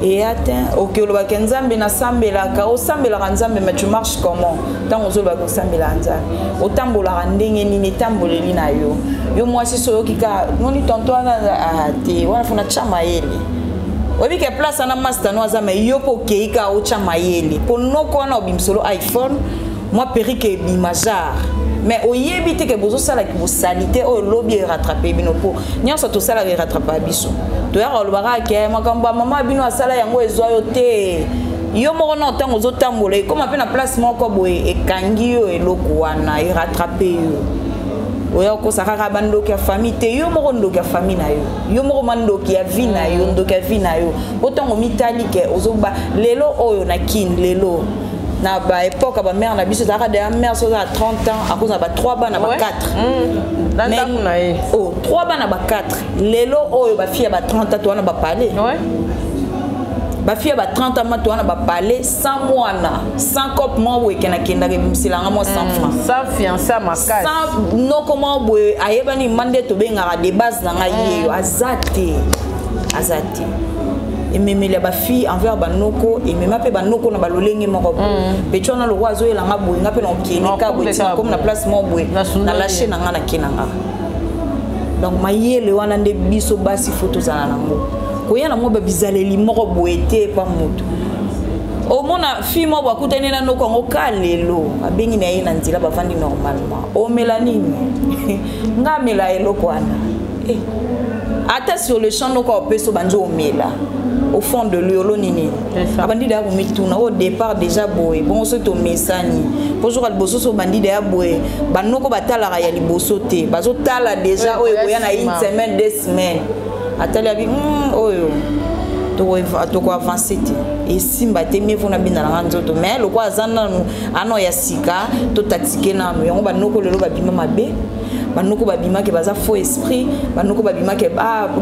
et atteint OK lo ba kenzambe na sambela ka o sambela nzambe mais tu marches comment tant ozo ba ko sambela nzambe o tambola ndenge ni tamboleli na yo moi si so kika noni tonto na te wana funa chama yele obi ke place na master no azame yo po keika o chama yele po noko na obimsolo iPhone moi perike bimajar mais au yébité que vous ça la salité au lobby rattraper bino po nyonso to sala rattraper biso to ya lo bara ke makamba mama bino asala yango ezoyo te yo moko na tango zo tambola comme pe na place moko boye ekangi yo eloko wana e rattraper yo oya ko saka bando ka famille te yo moko ndo ka famille na yo moko mando ki ya vie na yo ndo ka vie na yo otango mitali ke ozoba lelo oyo na kin lelo na ba époque ba mère na biso za de mère so za 30 ans à cause na ba 3 bana ba 4 oh 3 bana ba 4 lelo oyo ba fille ba 30 ans to na ba parler ba fille ba 30 ans to na ba parler sans moana sans cop moi we kena kenda ke msilanga mo 100 francs
sans fiancé makasi
sans no comment boy ayeba ni mande to benga de base na ngai yo azate et même les filles envers banoko et même après banoko na balolenge moko pecho na lo wazo elanga boy ngape na okinika boy comme na place mo boy na lâcher na ngana kinanga donc mayele wana nde biso basi photo za nango koyana mo ba bizaleli moko boy te pa moto o mona fille mo ba kutene na noko ngo kalelo abengi na ye na nzila bavandi normalement o melanini ngamela eloko wana ata sur le champ noko peso banjo omela au fond de l'eau nini abandi da ko mituna au départ déjà boy bon so to mesani bonjour al boso so bandi da boy banoko batala ya liboso te bazo tala déjà oyo boya na une semaine 2 semaines atala bi oyo to ko avancer te et simba te mieux fona bina na nzoto mais le ko azana ano ya sika to tatike na yango banoko lelo babima mabe banoko babima ke baza faux esprit banoko babima ke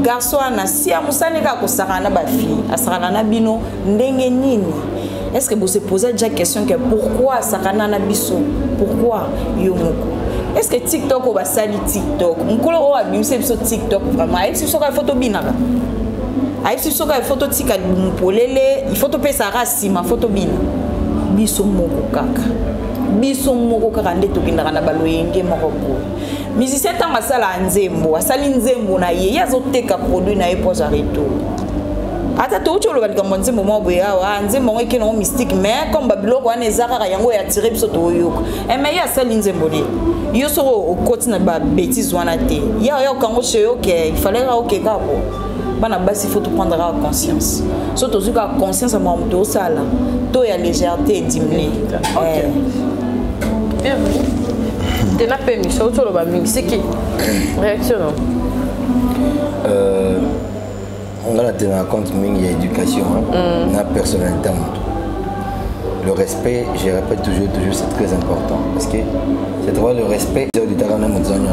garçon na si amusane ka ko sakana ba fille asakana na bino ndenge nini est-ce que vous se posez déjà question que pourquoi sakana na biso pourquoi yo moko est-ce que TikTok o ba sali TikTok mukolo o abimse biso TikTok vraiment est-ce que soka photo binaka est-ce que soka photo tika mpolele il faut to pesa rasi ma photo bina biso moko kaka biso moko kaka nde tokindaka na baloyenge moko boye musicien ntango asala nzembo asali nzembo na ye azoteka produit na ye poza retour ata touti oloba likambo nzembo moko boye awa nzembo ngo ekena ngo mystique mais comme babiloko wana eza kaka yango yatire biso toyoka mais ye asali nzembo le yo soko okoti na babétise wana te ye oyokango chez yo ke il fallait ka okeka po bana basi faut tout prendre conscience so tozwi ka conscience ya moto tosala to ya légèreté diminuer
tena permis auto lo ba mixi qui réaction
on va tenir compte mingi ya éducation na personnalité le respect je répète toujours c'est très important parce que c'est droit le respect du terrain na mozanyo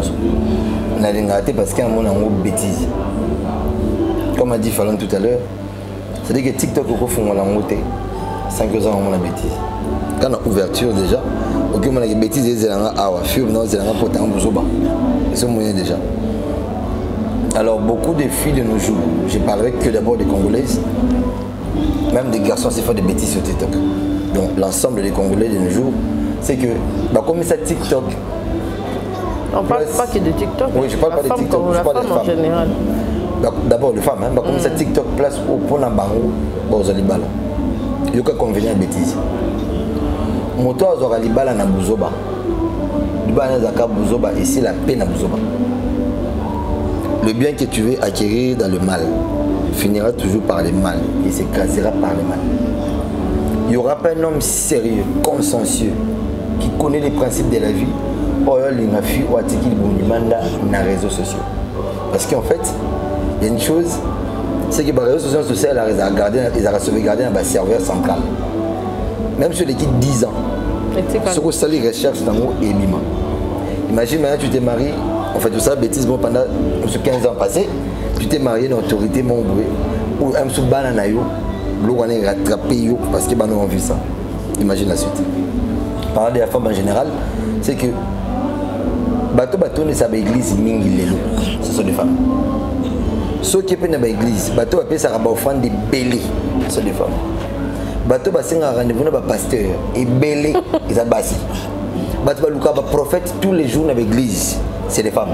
na lingate parce qu'il y a mon bêtise comme a dit Fallon tout à l'heure c'est-à-dire que TikTok au fond la montée 5 ans on a bêtise quand on a ouverture déjà ok on a des bêtises des élans à film non c'est un potent bozoba ils sont moyens déjà alors beaucoup de filles de nos jours je parlerai que d'abord des Congolaises même des garçons c'est faire des bêtises sur TikTok donc l'ensemble des Congolais de nos jours c'est que bah comme ça TikTok
on parle pas que de TikTok
oui je parle pas de TikTok je parle de
femmes en général
d'abord les femmes bah comme ça TikTok place au pour la bango bon aux alibala il y a qu'à convenir à bêtises moto azora libala na buzoba libala zaka buzoba ici la paix na buzoba le bien que tu veux acquérir dans le mal finira toujours par le mal et s'écrasera par le mal il y aura pas un homme sérieux consciencieux qui connaît les principes de la vie oyo lingafi ou atiki libundimanda na réseaux sociaux parce qu'en fait il y a une chose c'est que les réseaux sociaux ils ont sauvegardé dans le serveur central même sur les 10 ans ce que ça les recherche dans le Emima imagine maintenant tu t'es marié en fait tout ça bêtise bon pendant 15 ans passés tu t'es marié dans l'autorité mon bruit ou un sous banana yo l'eau on est rattrapé yo parce que on vu ça imagine la suite parler de la femme en général c'est que bateau ne savent église mingi lelo ce sont des femmes ceux qui peuvent dans l'église bateau appelle ça rabat offrande des bélés ce sont des femmes bateau basenga rendez-vous na ba pasteur et belé ils a bassi bateau baluka ba prophète tous les jours dans l'église c'est des femmes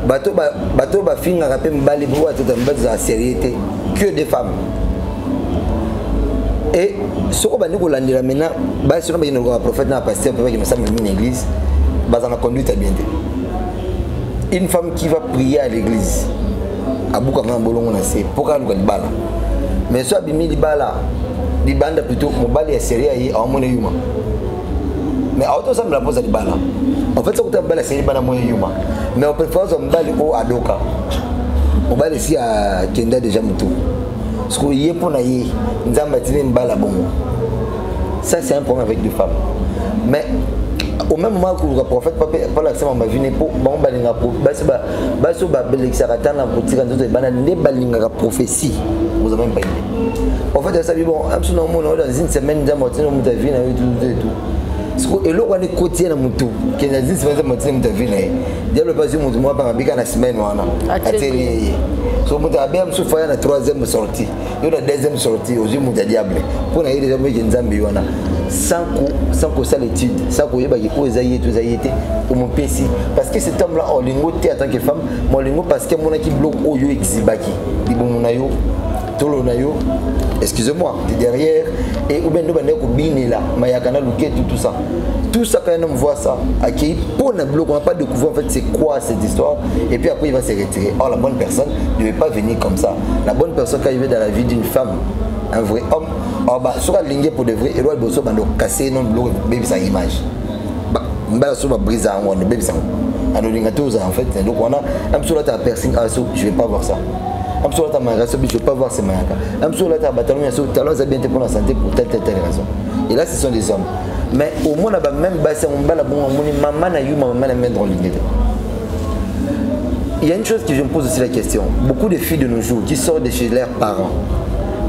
bateau ba finga rapé mbali bo atota mbaza sérieuxité que des femmes et ce qu'on va nous landira maintenant ba sur ba prophète na pasteur pour que nous sommes une église basa na conduite à bien une femme qui va prier à l'église abuka ngana bolongo na se pourquoi nous bala mais soit bimi libala libanda plutôt mobali ya série yi amone yuma mais auto ça me la pose libala en fait ça que tu bala série bana moyen yuma mais on préfère ça mobali o adoka mobali si a kenda déjà mutu ce que yé pour na yi nzamba tine mbala bongo Ça, c'est un problème avec deux femmes. Mais au même moment que le prophète, pas l'accès à ma vie, pour prophétie. Vous avez même pas idée. En fait, ça dit bon, absolument, dans une semaine, dans vie, et là, on est côté de mon tour, qui est dans une semaine, de vie. Dès le passé, mon mois, par la semaine, on a atterri. So, mon bien, je suis la troisième sortie. Il y a la deuxième sortie, aux yeux, mon diable. Pour aller des hommes qui sont en sans que ça l'étude, sans que y mon PC. Parce que cet homme-là, on l'ingoti en tant que femme, mon lingo parce que mon qui bloque au yo exibaki. Dit bon, mon ayo, tout le nayo, excusez-moi, derrière, et ou bien nous, on là, Mayakana, tout ça. Tout ça, quand un homme voit ça, qui pour un bloc, on n'a pas découvert en fait c'est quoi cette histoire, et puis après il va se retirer. Or, la bonne personne ne veut pas venir comme ça. La bonne personne, quand il vient dans la vie d'une femme, un vrai homme, sur la ligne pour de vrai, il doit casser non bloc, baby sa image. Bah, sur la brise à un baby sa. En fait, donc on a un peu la personne, je vais pas voir ça. Un peu la main, je vais pas voir ces mains. Un peu la bataille, talent, ça bien pour la santé pour telle raison. Et là, ce sont des hommes. Mais au moins, on a même basé on va la bonne maman a eu maman la main dans l'idée. Il y a une chose que je me pose aussi la question. Beaucoup de filles de nos jours qui sortent de chez leurs parents,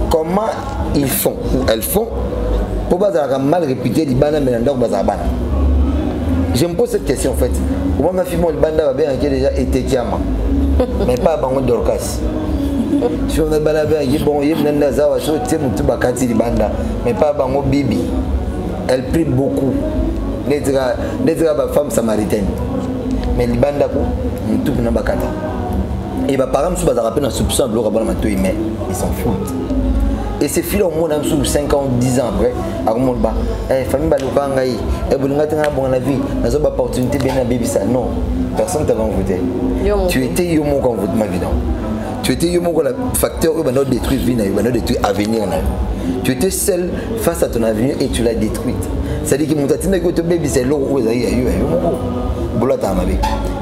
comment ils font ou elles font pour avoir mal réputé du bana melanda ou bazabana. Je me pose cette question en fait. Moi ma fille mon banda va bien qui a déjà été kiama. Mais pas bango dorcas. Si on a bana bien qui bon yem nanda zawa so temu tu bakati di banda mais pas bango bibi. Elle prie beaucoup. N'était pas femme samaritaine. Mais les banda ko tout na bakata. Et bah par exemple, si vous avez un soupçon de l'eau, mais ils s'en foutent. Et ces filles au monde, 5 ans, 10 ans après, à mon bas, famille Balokangaï, et vous n'avez pas bon la vie, vous n'avez pas opportunité de bien bébé ça. Non, personne ne t'a voté. Tu étais yomo quand vous m'avez dit. Tu étais yomo quand le facteur où on a détruit vie, on a détruit l'avenir. Tu étais seul face à ton avenir et tu l'as détruite. C'est-à-dire que mon tatine que tu bébé c'est l'eau où il y a eu.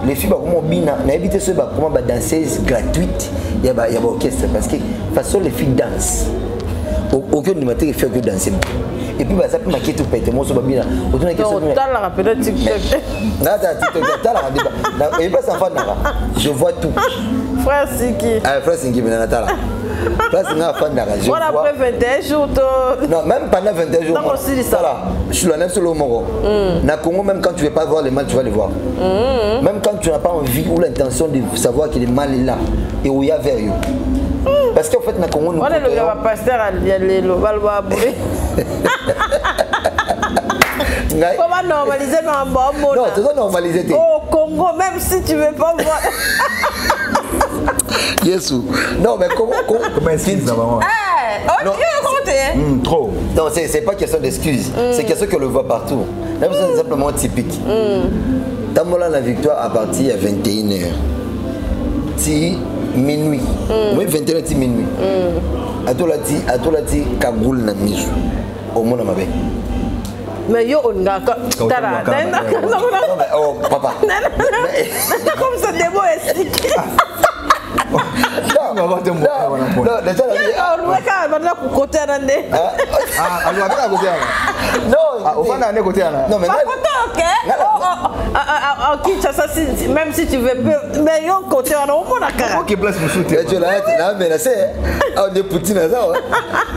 Les filles comment bien éviter ce comment danseuse gratuite il y a orchestre parce que façon les filles dansent aucun de matière fait que danser et puis ça peut marquer tout péter moi ça bien autour de question
la peut-être TikTok
nada TikTok et pas ça je vois tout
frère Siki
mais Natala place n'a pas d'argent.
Voilà après 21 jours.
Non, même pendant 21 jours. Moi, je suis là même sur le Moro. Na Congo, même quand tu ne veux pas voir le mal, tu vas le voir. Même quand tu n'as pas envie ou l'intention de savoir que le mal est là et où il y a vers eux. Parce qu'en fait, na Congo, nous.
On est le gars pasteur à Lialelo, Valwa Bouré. Comment normaliser dans un bon mot?
Non, tu dois normaliser.
Au Congo, même si tu ne veux pas voir.
Yesou. Non, mais comment excuse
non.
Trop. Non, c'est pas question d'excuse. C'est question que le voit partout. Là, c'est simplement typique. Tambola la victoire à partir à 21h. Si minuit. Oui, 21h, si minuit. À toi, là, Kagoul n'a mis au monde à ma baie.
Mais yo on a tara
oh papa
comme ça démo est
non
même si tu veux mais yo côté on a mon cara
OK place me souter tu là mais là c'est on est Poutine ça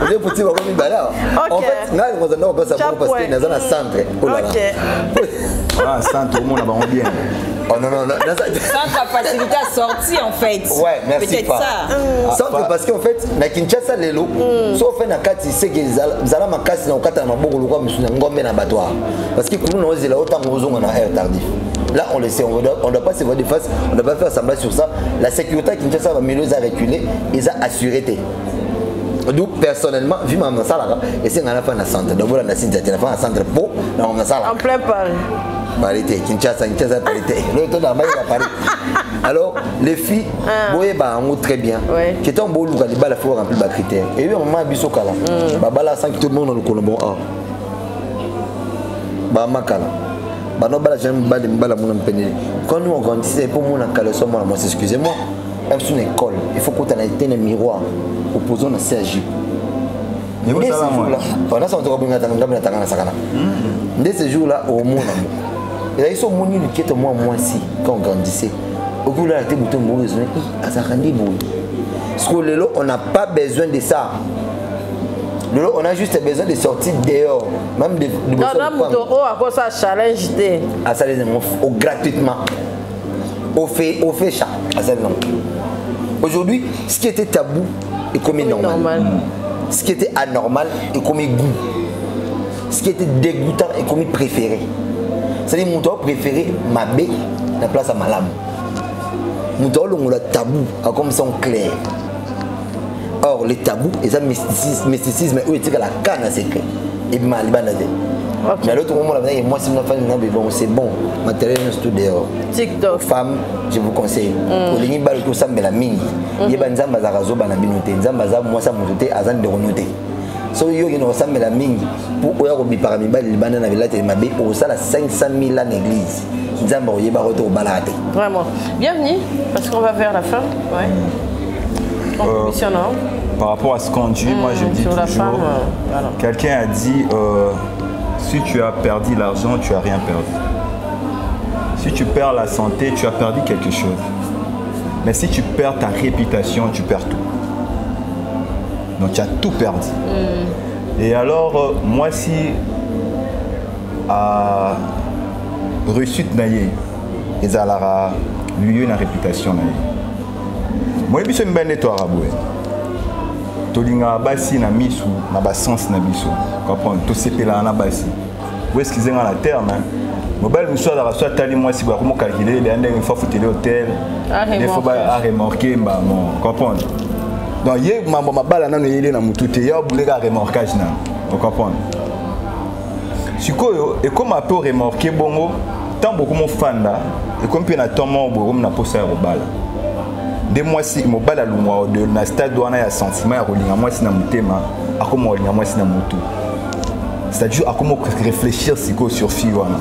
on est Poutine va comme bala en fait là on va pas savoir parce que dans un centre
OK
ah centre au monde va bien.
Oh non,
centre facilité à sortir en fait.
Ouais, merci.
Peut-être ça.
Centre parce qu'en fait, na Kinshasa lelo, sauf na kati c'est que zala makasi na okata na boko lokwa musuna ngombe na batwa. Parce que nous on est là autant on a air tardif. Là on le sait, on doit pas se voir de face, on doit pas faire semblant sur ça. La sécurité Kinshasa va mieux à reculer, ils a assuré. Donc personnellement, vu ma salle et c'est un enfant na centre. Donc voilà na centre pour dans ma salle.
En plein Paris.
Parité, Kinshasa, parité. Alors, les filles, très bien. Qui étant beau, il y a des fois remplir les critères. Et puis, on m'a dit que là, sans que tout le monde le connaisse. Quand nous on grandissait, pour moi, excusez-moi, même sur une école, il faut qu'on ait un miroir opposant à CAG. On a senti dès ce jour-là, au monde, ils sont monés qui étaient moi si quand on grandissait. Au bout de la tête, on n'a pas besoin de ça. On a juste besoin de sortir dehors, même de
ça challenge
à ça gratuitement. Au fait ça. Aujourd'hui, ce qui était tabou est comme normal. Ce qui était anormal est comme goût. Ce qui était dégoûtant est comme préféré. C'est-à-dire mon toit préféré ma bé la place à malam. Mon toit le tabou a comme son clair. Or les tabous et ça mysticisme où était la canne à secret et mal banadé. Mais à l'autre moment moi c'est bon matériel tout dehors.
TikTok
femmes je vous conseille pour les bal tout ça mais la mine il y a nzamba za razo bana binoté nzamba za moi ça monté azan de renoté so yo qui ressemble la mine pour oya ko bi parmi bal libana na villa te mabe pour ça la 500 000 ans église nzamba oyeba retour balade.
Vraiment bienvenue parce qu'on va vers la fin. Ouais.
Par rapport à ce qu'on dit, moi je dis toujours, quelqu'un a dit, si tu as perdu l'argent, tu n'as rien perdu. Si tu perds la santé, tu as perdu quelque chose. Mais si tu perds ta réputation, tu perds tout. Donc tu as tout perdu. Et alors, moi si à réussite naïe, ils allaient lui une réputation naïe. Moi je suis un bon araboué. Tolinga basi na misu na ba sens na biso. Comprendre to sepela na basi. Où est-ce qu'ils sont à la terre hein? Mobile monsieur la soit tali moi si ba comment calculer les andeng une fois foutu l'hôtel. Des fois ba remorquer ba mon comprendre. Donc hier mambo mabala na yele na mutute ya bulega remorquage na. Vous comprendre. Sikoyo et comme un peu remorquer bongo tant beaucoup mon fan là et comme puis na tomo bo na posa robala. Des mois si mobile à l'umwa de na stade douana ya sentiment ya rolinga moi si na mutema akoma rolinga moi si na mutu. C'est-à-dire à comment réfléchir sur fille wana.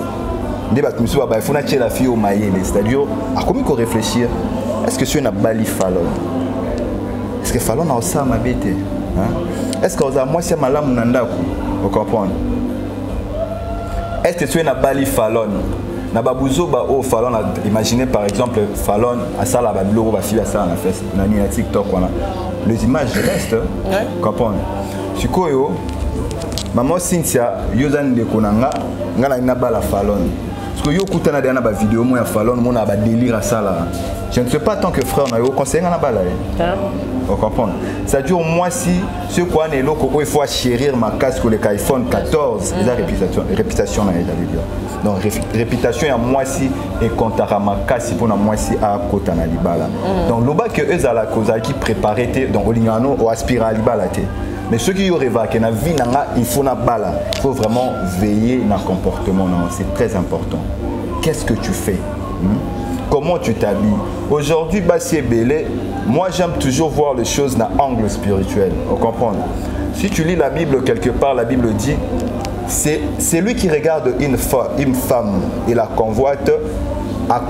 Des bat monsieur ba il faut na tirer la fille au maïe, c'est-à-dire à comment qu'on réfléchir. Est-ce que c'est na bali falon? Est-ce que falon na osa ma bête hein? Est-ce que osa moi si malamu na ndako? Vous comprenez? Est-ce que c'est na bali falon? Na babuzo ba o falon imaginez par exemple falon à ça la babilo ba fille à ça na fest na ni TikTok wana. Les images restent. Comprendre? Sikoyo maman Cynthia yozan de konanga ngala ina bala falon. Parce que yo kutana de na ba vidéo mo ya falon mo na ba délire à ça là. Je ne sais pas tant que frère na yo conseiller na bala. Vous comprenez? Ça dure moi si ce quoi n'est loko il faut chérir ma casque le iPhone 14 et la réputation na dire. Donc réputation à moi si et compte à ma casse pour moi si à côté na libala. Donc le bas que eux à la cause qui préparer donc olingano ou aspirer à libala té. Mais ceux qui y auraient que na vie nanga il faut na bala. Il faut vraiment veiller na comportement c'est très important. Qu'est-ce que tu fais? Comment tu t'habilles? Aujourd'hui Bassi Belé, moi j'aime toujours voir les choses dans angle spirituel. Vous comprenez? Si tu lis la Bible quelque part, la Bible dit c'est lui qui regarde une femme et la convoite à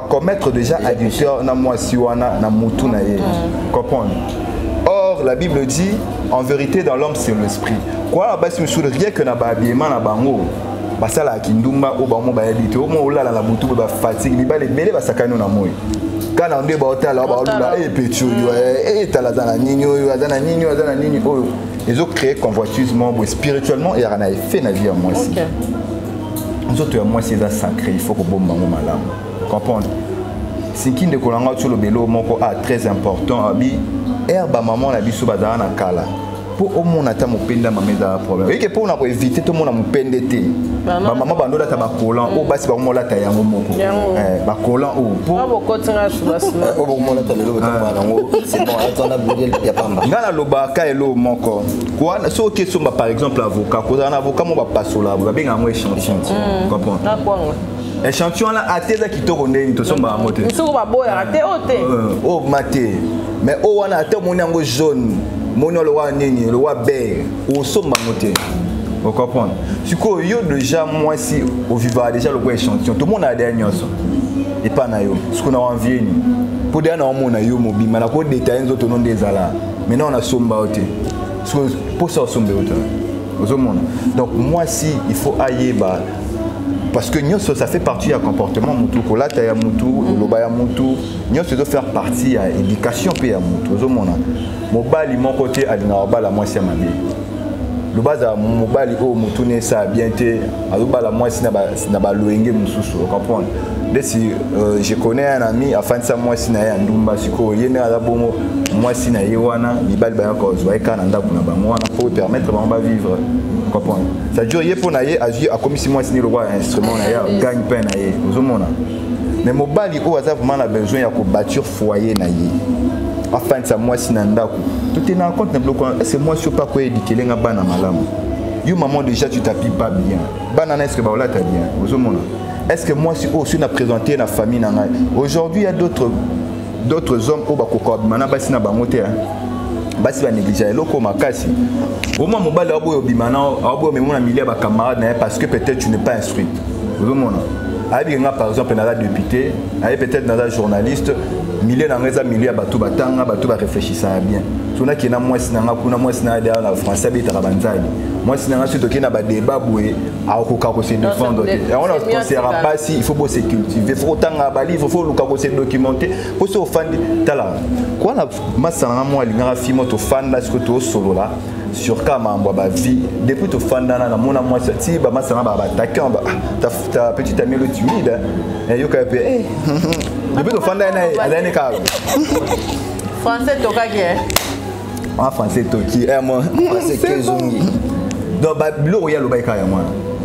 commettre déjà adultère na moi siwana na mutu na ye. Comprendre? Or la Bible dit en vérité dans l'homme c'est l'esprit. Quoi basi monsieur rien que na ba habillement na bango. Basala kindumba o ba mo ba yedite o mo olala na mutu ba fatigue li ba le bele ba sakano na moyi. Kana nde ba otala ba olula e pecho yo e tala zana ninyo yo azana ninyo oyo. Ils ont créé convoitisement spirituellement et il y a un effet dans la vie à moi aussi. Nous autres, moi, c'est sacré, il faut que bon bango malam. Comprendre? Ce qui ne colanga sur le vélo, très important. Herbe maman la biso bazara na kala. Pour au moins attendre mon penda ma mesa problème. Et que pour on éviter tout le monde à mon pendete. Maman bando la taba collant au bas ba mo la ta yango moko. Ba collant au pour
ba kotinga subasna.
Au mo la ta lelo ba nango. C'est bon attendre bouger ya pamba.
Ngala loba ka elo moko. Quoi so question par exemple avocat, ko un avocat mo ba pasola, ba benga mo échantillon. Comprends?
Na quoi?
Échantillon là ateza kitoko ndeni to somba mote.
Nsuko ba boya ate ote.
Oh maté. Mais o wana ate mo nyango jaune. Mon le roi nini, le roi bert, au sommet moté. Vous comprenez? Du coup, yo déjà moi si au vivant déjà le roi échantillon, tout le monde a des agneaux. Et pas na yo. Ce qu'on a envie ni. Pour dire na on a yo mobile, mais na ko détailler autres nom des ala. Maintenant on a somba oté. pour ça sombe donc moi si il faut aller parce que ça fait partie du comportement mutu kolata ya mutu loba ya mutu ça doit faire partie de l'éducation pe ya mutu ozomona mobali mon côté alinga bala moi c'est mabe le base mobali o mutu ne ça bien te alobala moi si na ba loenge mususu comprendre si je connais un ami afin ça moi si na ya ndumba siko yene ala bongo moi si na yewana libali ba ko zo eka na ndaku na bango wana pour permettre ba vivre comprendre ça dure yé pour na ye agir a comme si moi si ni le roi instrument na ya gagne pain na ye ozomona mais mobali o aza vraiment na besoin ya ko bâtir foyer na ye afin ça moi si na ndaku tout est en compte na bloc c'est moi je pas quoi éduquer les bana malamu you maman déjà tu t'habilles pas bien bana est-ce que ba là t'as bien ozomona est-ce que moi si aussi na présenter la famille na ngai aujourd'hui il y a d'autres hommes au bakoko mana basi na bangote basi ba négliger loko makasi au moins mobali abo bimana abo memona milier ba camarade parce que peut-être tu n'es pas instruite ozomona abi nga par exemple na la député abi peut-être na la journaliste milier na ngeza milier bato batanga bato ba réfléchissa bien tuna kina moi sinanga kuna moi sinanga derrière la français bi tarabanzali moi sinanga surtout kina ba débat boué a okoka ko se défendre et on a pensé à basi il faut se cultiver il faut tanga ba livre il faut luka ko se documenter pour se offendre tala quoi na masanga moi lingara fimo to fan là ce que to solo là sur kama ba vie depuis to fan na mona moi ti ba masanga ba attaquer ta petite amie le timide et yo ka pe depuis to fan na azane ka
français to ka ke
en français toki moi c'est que zongi donc lo ya lo ba ka ya moi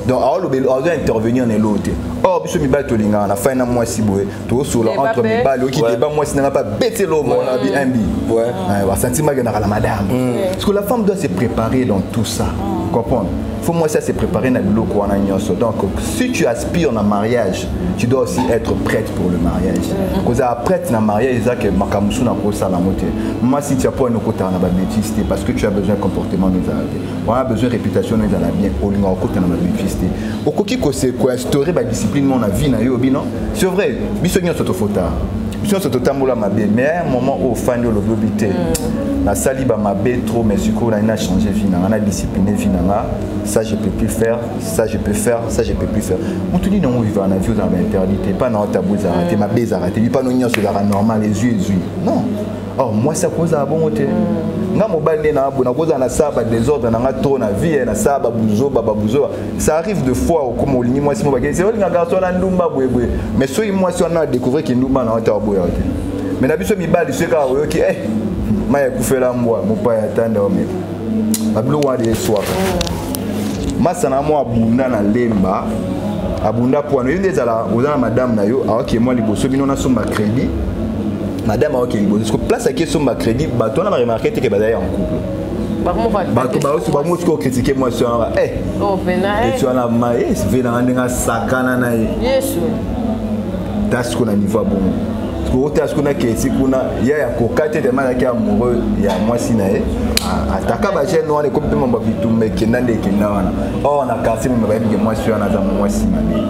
donc alors le intervenir dans l'autre oh biso mi ba to linga na fin na moi si boé to solo entre mi ba lo qui débat moi si n'a pas bêté l'homme on a bi un bi ouais va sentiment que la madame parce que la femme doit se préparer dans tout ça comprendre faut moi ça se préparer na biloko wana nyonso donc si tu aspires na mariage tu dois aussi être prête pour le mariage cause à prête na mariage ça que makamusu na ko sala moté moi si tu as pas une côté na ba bêtise parce que tu as besoin comportement nous on a besoin réputation nous ala bien au linga côté na ba bêtise okoki ko se ko instaurer ba discipline mon vie na yo bi non c'est vrai biso nyonso to fota biso to tambola mabe mais à un moment au fin de l'obité la saliba mabe trop mais ce qu'on a changé vie na discipliné vie na ça je peux plus faire ça je peux faire ça je peux plus faire on te dit non on vivre en avion dans l'interdité pas dans tabou arrêté ma bise arrêté pas non sur la normal les yeux non oh moi ça cause à bon côté nga mobali na bona cause na saba désordre na trop na vie na saba buzo baba buzo ça arrive de fois au comme olini moi si mo bagay c'est nga garçon na ndumba bwebwe mais so moi si on a découvert que ndumba na ta boya mais na biso mibali c'est ka oyo ki maya kufela mbwa mopa ya tanda ome bablo wa de soir masana mo abunda na lemba abunda poano yende zala ozana madame na yo awaki moi liboso bino na somba crédit madame awaki liboso parce que place à qui somba crédit bato na remarqué que bazali en couple bato ba aussi ba mo ko critiquer moi sur
oh pena
et tu as la maïe c'est na ndinga sakana na
yesu
das ko na niveau bon parce que kuna ya kokate de malaki amoureux ya mwasi na ye ataka ba jeune wana ko pema babitumbe kenande kenawana oh na quartier me ba bi mwasi wana za mwasi mabe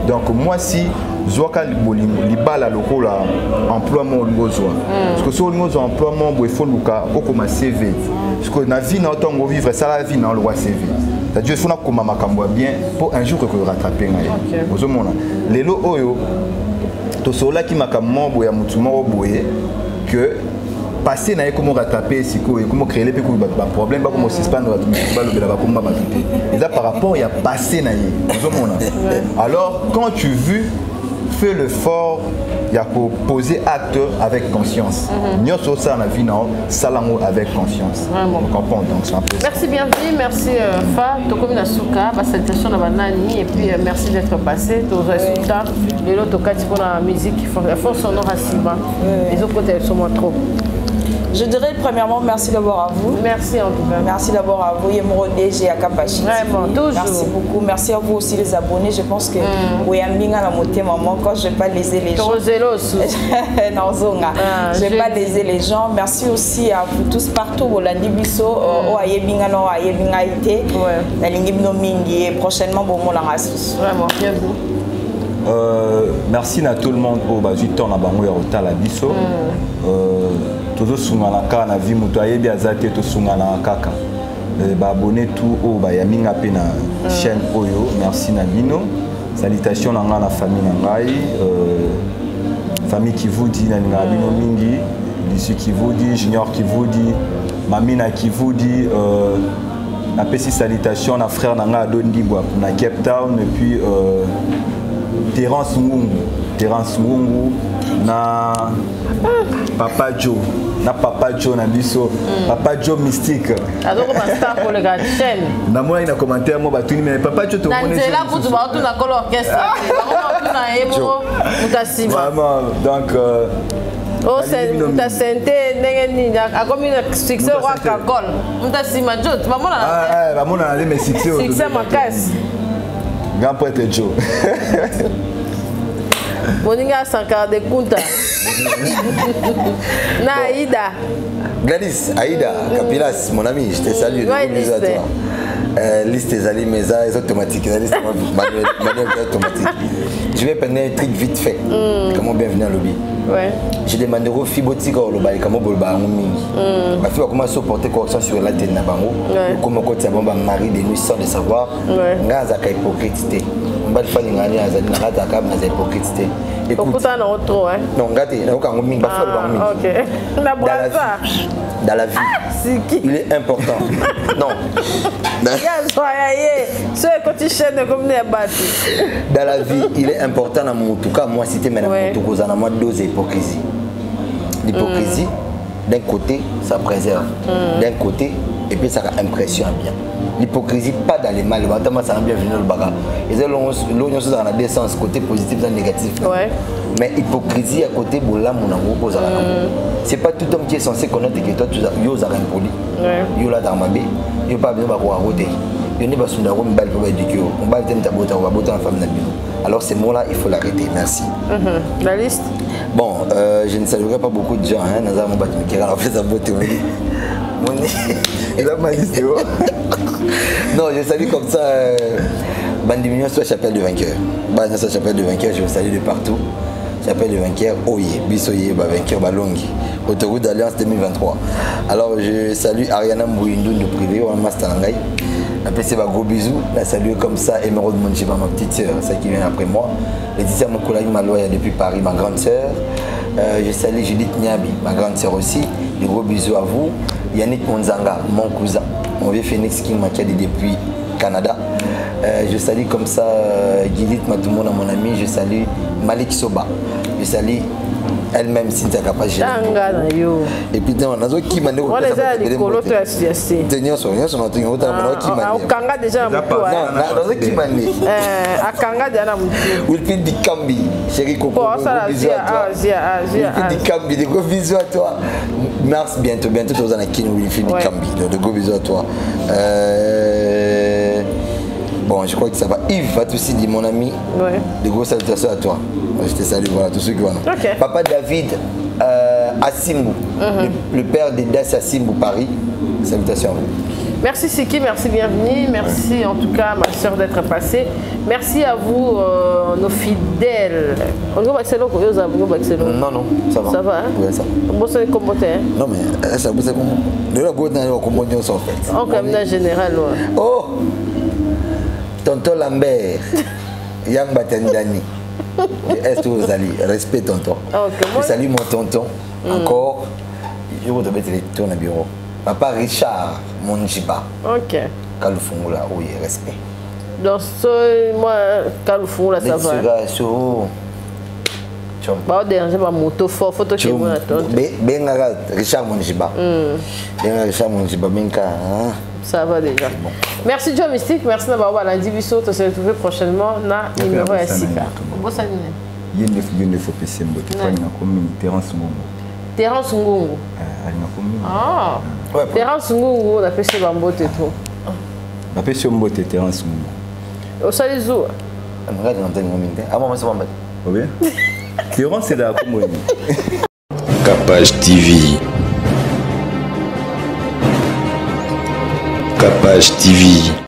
donc mwasi zoka libolingo libala lokola emploiement ngozwa parce que so ngozwa emploiement bo faut luka okoma CV parce que na vie na otongo vivre ça la vie na le roi CV c'est-à-dire il faut na koma makambo bien pour un jour que rattraper ngai ozomona lelo oyo tosola ki makambo boya mutu moko boye que passer na comment rattraper siko et comment créer les problèmes pas comment suspendre ba lobela ba komba batité et ça par rapport il y a passé na ye alors quand tu veux fais l'effort il y a pour poser acte avec conscience nyoso ça na vie non salango avec conscience on comprend donc c'est un peu
merci bien dit merci Fa to na suka ba salutation na banani et puis merci d'être passé to résultat et l'autre kati pour la musique force sonore à Siba les autres côtés sont moins trop.
Je dirais premièrement merci d'abord à vous.
Merci en tout cas.
Merci d'abord à vous, Yemoro DG à Kapachi.
Vraiment, toujours.
Merci beaucoup. Merci à vous aussi les abonnés. Je pense que oui, Ambinga la montée maman quand je vais pas léser les gens. Non, Zonga. Je vais pas léser les gens. Merci aussi à vous tous partout au Landibiso, au Ayebinga no Ayebinga ité. La Lingibno Mingi et prochainement bon mon langasus.
Vraiment, bien vous.
Merci à tout le monde au Bajiton à Bango Rota la biso. Todo sungana ka na vie mutu ayebi azate to sungana kaka abonné tout au Bayaminga pe na chaîne Oyo. Merci Nabino. Salutations à la famille Nangai. Famille qui vous dit Nabino Mingi. Lucie qui vous dit, Junior qui vous dit, Mamina qui vous dit. La petite salutation à frère Nanga Adondibwa na Cape Town et puis Terence Mungu na Papa Joe na biso Papa Joe mystique
alors comment ça pour le gars chaîne
na moi ina commentaire moi batuni mais Papa Joe to
monnaie c'est là pour tu vas tout na col orchestre vraiment na emo mutasima
vraiment donc
oh c'est mutasente ndenge ni a comme une succès roi kakol mutasima Joe tu vas mona
ah mona les mes succès
makas
grand poète Joe
Moninga Sankara de Kunta. Na Aïda.
Gladys, Aïda, Capilas, mon ami, je te salue. Liste des aliments, mais automatiques. Liste manuel automatique. Je vais prendre un truc vite fait. Comment bienvenue à lobby.
Ouais.
Je demande au fibotique au lobby, comment bolba en mingi. Ma fille va commencer à porter correction sur la tête nabango. Comment quand ça bomba mari de nuit sans le savoir. Ngaza ka hypocrite. On va le faire ngani azali na kata kama na hypocrite.
Écoute, ça non trop hein.
Non, gâté, na ka mingi ba faire mingi.
OK. Na boisa.
Dans la vie, il est important. Non. Dans la vie, il est important dans mon tout cas, moi citer maintenant tout cas, moi dose hypocrisie. L'hypocrisie, d'un côté, ça préserve. D'un côté, et puis ça impressionne bien. L'hypocrisie, pas dans les mal, ça a bien venu le bagarre. Et c'est l'union dans la deux sens, côté positif et négatif. Mais hypocrisie à côté, c'est pas tout homme qui est censé connaître que toi, tu as un impoli. Tu as un mabé, tu n'as pas besoin de roter. Tu n'as pas besoin de alors ces mots-là, il faut l'arrêter. Merci.
La liste.
Bon, je ne saluerai pas beaucoup de gens. Non, je salue comme ça. Bandimignon soit chapelle de vainqueur. Soit chapelle de vainqueur, je vous salue de partout. Chapelle de vainqueur, Oye, Bissoye, vainqueur Balongi. Autoroute d'Alliance 2023. Alors je salue Ariana Mbouindou de privé, on master Nangai. Après c'est gros bisous. La salue comme ça, Emerald Monchiba, ma petite soeur, celle qui vient après moi. Laetitia Mokolagi Maloya depuis Paris, ma grande soeur. Je salue Judith Niabi, ma grande soeur aussi. Des gros bisous à vous. Yannick Monzanga, mon cousin. Mon vieux Phoenix qui m'a dit depuis Canada. Je salue comme ça Gilith Matoumona, mon ami. Je salue Malik Soba. Je salue elle-même Cynthia Kapagé. Et puis on a qui m'a dit on les a les colos associés. Tenir sur rien sur notre niveau qui m'a dit. Kanga déjà non, qui m'a dit. Kanga déjà na mutu. Wilfried Dikambi, chéri Coco. Bisous à toi. Wilfried Dikambi, de gros bisous à toi. Mars bientôt tu vas en Kino Wilfried Dikambi. De gros bisous à toi. Bon, je crois que ça va. Yves, va aussi dire mon ami. De gros salutations à toi. Je te salue, voilà, tous ceux qui vont. Papa David Asimbu, le père de Das Asimbu Paris. Salutations à vous.
Merci Siki, merci, bienvenue. Merci en tout cas ma soeur d'être passée. Merci à vous nos fidèles. On va
Non, non, ça va.
Ça va, hein?
Oui, ça va.
Bon, c'est comme
non, mais ça vous c'est comment? De la beauté, on va en fait.
En cabinet général,
oh! Tonton Lambert, Yang Batendani, est-ce que vous allez respect tonton? Je salue mon tonton encore. Je vais te mettre les tours dans le bureau. Papa Richard, mon Jiba.
Ok.
Kalufungula, oui, respect.
Donc, moi, Kalufungula, ça va. Bah, déranger ma moto fort, photo qui est bonne à toi.
Benga Richard Monjiba. Benga Richard Monjiba, Benga.
Ça va déjà. Bon. Merci Joe Mystique, merci d'avoir lundi biso. On se retrouve prochainement dans le numéro SIK. Bon salut.
Il y a une fois PC Mbote, il y a une Terence Ngongo.
Terence Ngongo. Ah. Terence Ngongo, on a fait chez Mbote et tout.
On a fait chez Mbote Terence Ngongo.
Au salut Zou.
Regarde dans le moment. Ah moi c'est Mbote.
Oui. Terence c'est là comme
Capage TV. Capage TV.